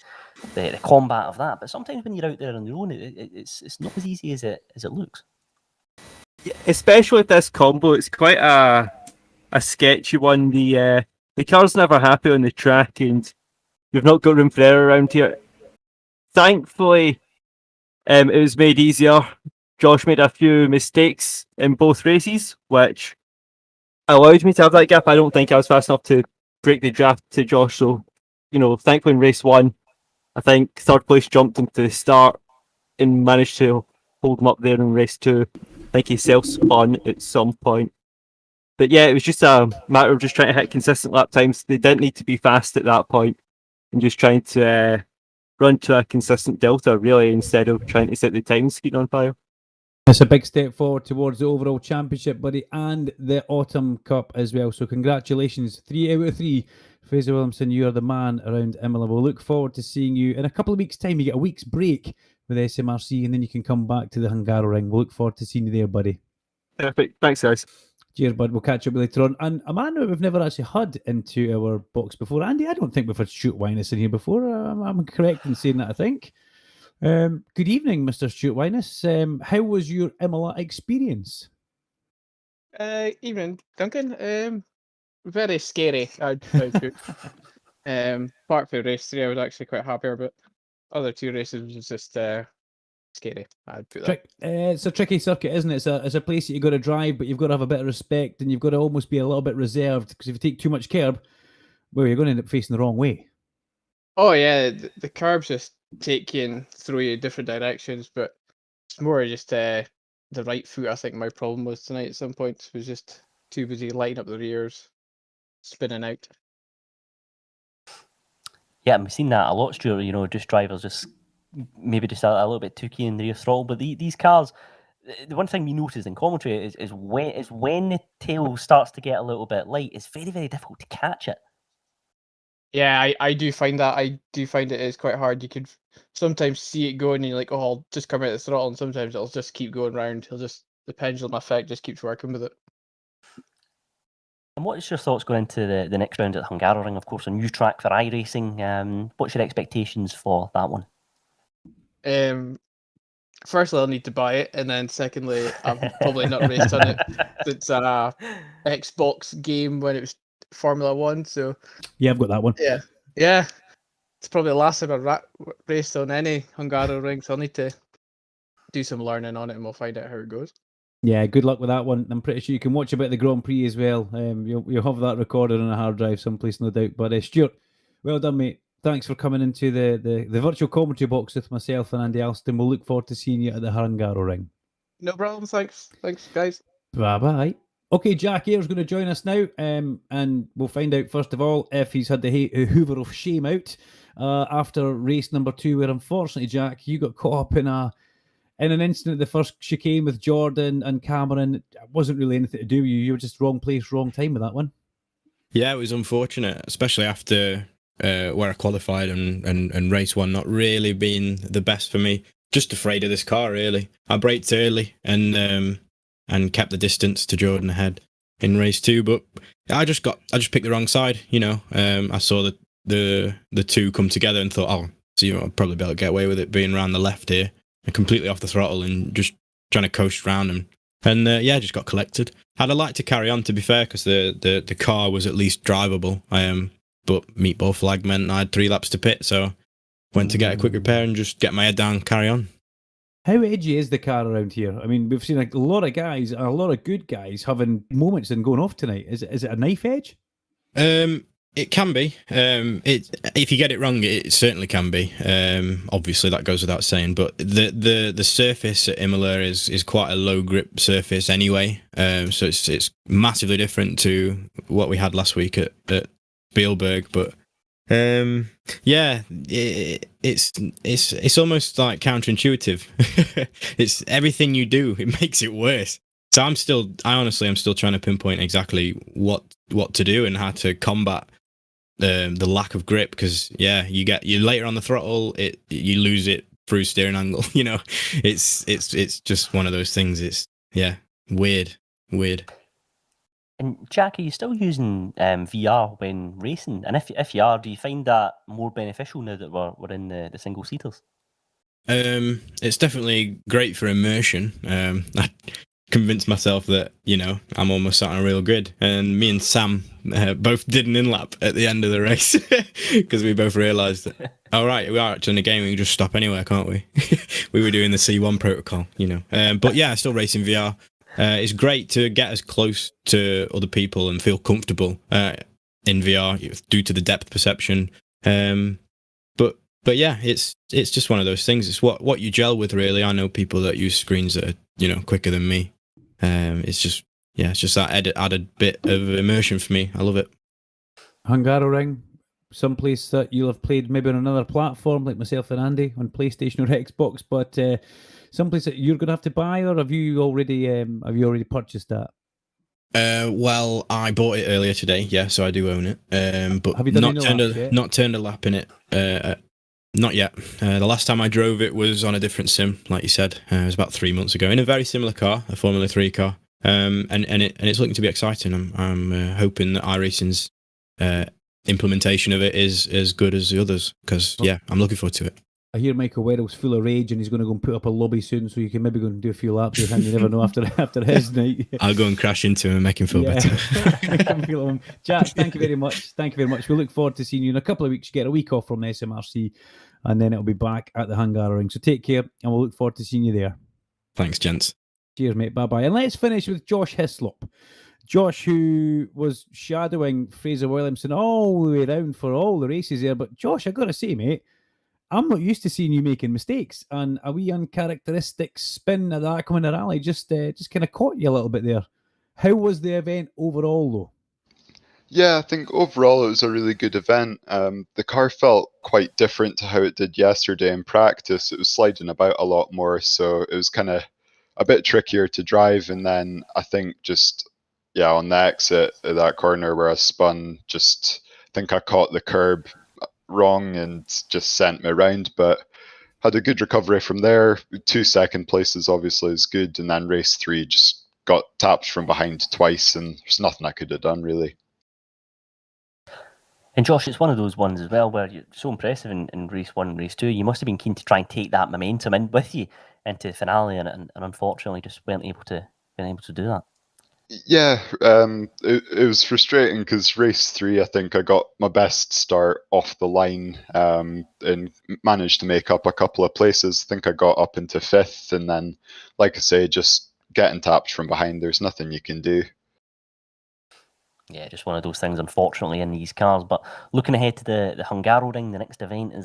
combat of that. But sometimes when you're out there on your own, it's not as easy as it looks. Yeah, especially with this combo, it's quite a sketchy one. The car's never happy on the track, and we've not got room for error around here. Thankfully, it was made easier. Josh made a few mistakes in both races, which allowed me to have that gap. I don't think I was fast enough to break the draft to Josh. So, thankfully in race 1, I think 3rd place jumped into the start and managed to hold him up there in race 2. I think he self-spun at some point. But yeah, it was just a matter of just trying to hit consistent lap times. They didn't need to be fast at that point, and just trying to run to a consistent delta, really, instead of trying to set the time speed on fire. It's a big step forward towards the overall championship, buddy, and the Autumn Cup as well. So congratulations, 3 out of 3. Fraser Williamson, you are the man around Imola. We'll look forward to seeing you in a couple of weeks' time. You get a week's break with SMRC, and then you can come back to the Hungaro Ring. We'll look forward to seeing you there, buddy. Perfect. Thanks, guys. Cheers, bud. We'll catch up later on. And a man that we've never actually had into our box before. Andy, I don't think we've had Stuart Winus in here before. I'm correct in saying that, I think. Good evening, Mr. Stuart Winus. How was your Imola experience? Evening, Duncan. Very scary, I'd put. Apart from race 3, I was actually quite happy about. Other 2 races was just scary, I'd put that. It's a tricky circuit, isn't it? It's a place that you've got to drive, but you've got to have a bit of respect, and you've got to almost be a little bit reserved, because if you take too much curb, well, you're going to end up facing the wrong way. Oh yeah, the curbs just take you and throw you in different directions, but it's more just the right foot. I think my problem was tonight at some points was just too busy lighting up the rears, spinning out. Yeah, we've seen that a lot, Stuart. Just drivers just maybe just a little bit too keen in the rear throttle. But these cars, the one thing we notice in commentary is when the tail starts to get a little bit light, it's very, very difficult to catch it. Yeah, I do find that. I do find it is quite hard. You could sometimes see it going and you're like, oh, I'll just come out of the throttle, and sometimes it'll just keep going round. The pendulum effect just keeps working with it. And what's your thoughts going into the next round at the Hungaro Ring? Of course, a new track for iRacing. What's your expectations for that one? Firstly, I'll need to buy it, and then secondly, I've probably not raced on it since Xbox game when it was Formula 1. So yeah, I've got that one. Yeah. It's probably the last time I've raced on any Hungaro Ring, so I'll need to do some learning on it, and we'll find out how it goes. Yeah, good luck with that one. I'm pretty sure you can watch a bit of the Grand Prix as well. You'll have that recorded on a hard drive someplace, no doubt. But Stuart, well done, mate. Thanks for coming into the virtual commentary box with myself and Andy Alston. We'll look forward to seeing you at the Hungaro Ring. No problem. Thanks, guys. Bye-bye. Okay, Jack Ayre's going to join us now, and we'll find out first of all if he's had the hoover of shame out after race number 2, where unfortunately, Jack, you got caught up in an incident, the first chicane with Jordan and Cameron. It wasn't really anything to do with you. You were just wrong place, wrong time with that one. Yeah, it was unfortunate, especially after where I qualified and race 1 not really being the best for me. Just afraid of this car, really. I braked early and kept the distance to Jordan ahead in race 2, but I just picked the wrong side. I saw the two come together and thought, I'll probably be able to get away with it being around the left here, and completely off the throttle and just trying to coast around them. And just got collected. I'd have liked to carry on, to be fair, because the car was at least drivable. But meatball flag meant I had 3 laps to pit, so went to get a quick repair and just get my head down, carry on. How edgy is the car around here? I mean, we've seen a lot of guys, a lot of good guys, having moments and going off tonight. Is it a knife edge? It can be. If you get it wrong, it certainly can be. Obviously, that goes without saying. But the surface at Imola is quite a low grip surface anyway. So it's massively different to what we had last week at Spielberg. But it's almost like counterintuitive. It's everything you do, it makes it worse. So I'm still trying to pinpoint exactly what to do and how to combat the lack of grip, because you later on the throttle, you lose it through steering angle. It's just one of those things. It's weird. And Jack, are you still using VR when racing? And if you are, do you find that more beneficial now that we're in the single seaters? It's definitely great for immersion. I convinced myself that I'm almost sat on a real grid, and me and Sam both did an in-lap at the end of the race because we both realised that all right, we are actually in a game, we can just stop anywhere, can't we? We were doing the C1 protocol, but yeah, still racing VR. It's great to get as close to other people and feel comfortable in VR due to the depth perception. But yeah, it's just one of those things. It's what you gel with, really. I know people that use screens that are quicker than me. It's just that added bit of immersion for me. I love it. Hungaro Ring, someplace that you'll have played maybe on another platform like myself and Andy on PlayStation or Xbox, but someplace that you're going to have to buy, or have you already purchased that? Well, I bought it earlier today, so I do own it. But have you done not turned a lap in it. Not yet. The last time I drove it was on a different sim, like you said. It was about 3 months ago in a very similar car, a Formula 3 car. And it's looking to be exciting. I'm hoping that iRacing's implementation of it is as good as the others, because I'm looking forward to it. I hear Michael Weddle's full of rage and he's going to go and put up a lobby soon, so you can maybe go and do a few laps with him. You never know after his night. I'll go and crash into him and make him feel better. Make him feel home. Jack, thank you very much. We look forward to seeing you in a couple of weeks. You get a week off from the SMRC, and then it'll be back at the Hungaro Ring. So take care, and we'll look forward to seeing you there. Thanks, gents. Cheers, mate. Bye-bye. And let's finish with Josh Hislop. Josh, who was shadowing Fraser Williamson all the way around for all the races there. But Josh, I got to say, mate, I'm not used to seeing you making mistakes, and a wee uncharacteristic spin at the Aqua rally just kind of caught you a little bit there. How was the event overall, though? Yeah, I think overall it was a really good event. The car felt quite different to how it did yesterday in practice. It was sliding about a lot more, so it was kind of a bit trickier to drive. And then I think on the exit at that corner where I spun, I think I caught the curb wrong and just sent me around, but had a good recovery from there. 2 second places obviously is good, and then race 3 just got tapped from behind twice, and there's nothing I could have done really. And Josh, it's one of those ones as well where you're so impressive in race 1 and race 2. You must have been keen to try and take that momentum in with you into the finale, and unfortunately just weren't able to do that. Yeah, it was frustrating because race 3, I think I got my best start off the line and managed to make up a couple of places. I think I got up into 5th, and then, like I say, just getting tapped from behind, there's nothing you can do. Yeah, just one of those things, unfortunately, in these cars. But looking ahead to the Hungaro Ring, the next event, is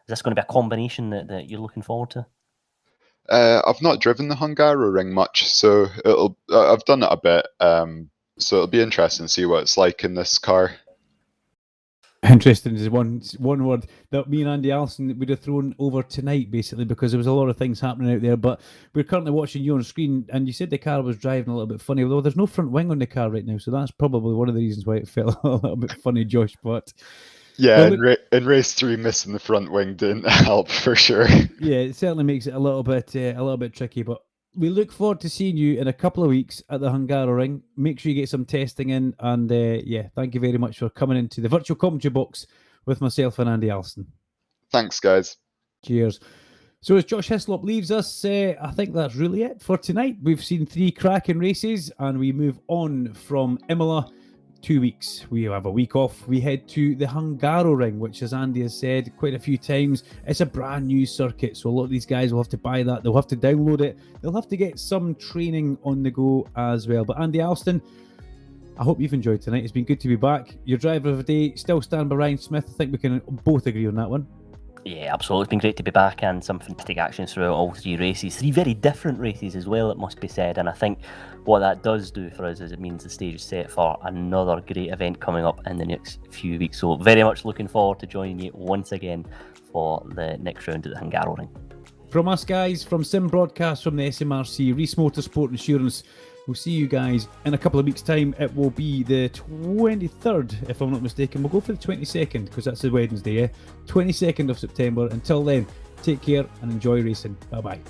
this going to be a combination that you're looking forward to? I've not driven the Hungaro Ring much, so I've done it a bit. So it'll be interesting to see what it's like in this car. Interesting is one word that me and Andy Allison would have thrown over tonight, basically, because there was a lot of things happening out there. But we're currently watching you on screen, and you said the car was driving a little bit funny, although there's no front wing on the car right now, so that's probably one of the reasons why it felt a little bit funny, Josh. But yeah, in race 3, missing the front wing didn't help for sure. Yeah, it certainly makes it a little bit tricky, but we look forward to seeing you in a couple of weeks at the Hungaro Ring. Make sure you get some testing in, and thank you very much for coming into the virtual commentary box with myself and Andy Alston. Thanks, guys. Cheers. So as Josh Hislop leaves us, I think that's really it for tonight. We've seen 3 cracking races, and we move on from Imola. 2 weeks. We have a week off. We head to the Hungaro Ring, which, as Andy has said quite a few times, it's a brand new circuit. So a lot of these guys will have to buy that. They'll have to download it. They'll have to get some training on the go as well. But Andy Alston, I hope you've enjoyed tonight. It's been good to be back. Your driver of the day still stand by Ryan Smith. I think we can both agree on that one. Yeah, absolutely. It's been great to be back, and some fantastic action throughout all 3 races. 3 very different races as well, it must be said. And I think what that does do for us is it means the stage is set for another great event coming up in the next few weeks. So very much looking forward to joining you once again for the next round at the Hungaro Ring. From us guys, from Sim Broadcast, from the SMRC, Reese Motorsport Insurance, we'll see you guys in a couple of weeks' time. It will be the 23rd, if I'm not mistaken. We'll go for the 22nd, because that's the Wednesday, yeah? 22nd of September. Until then, take care and enjoy racing. Bye-bye.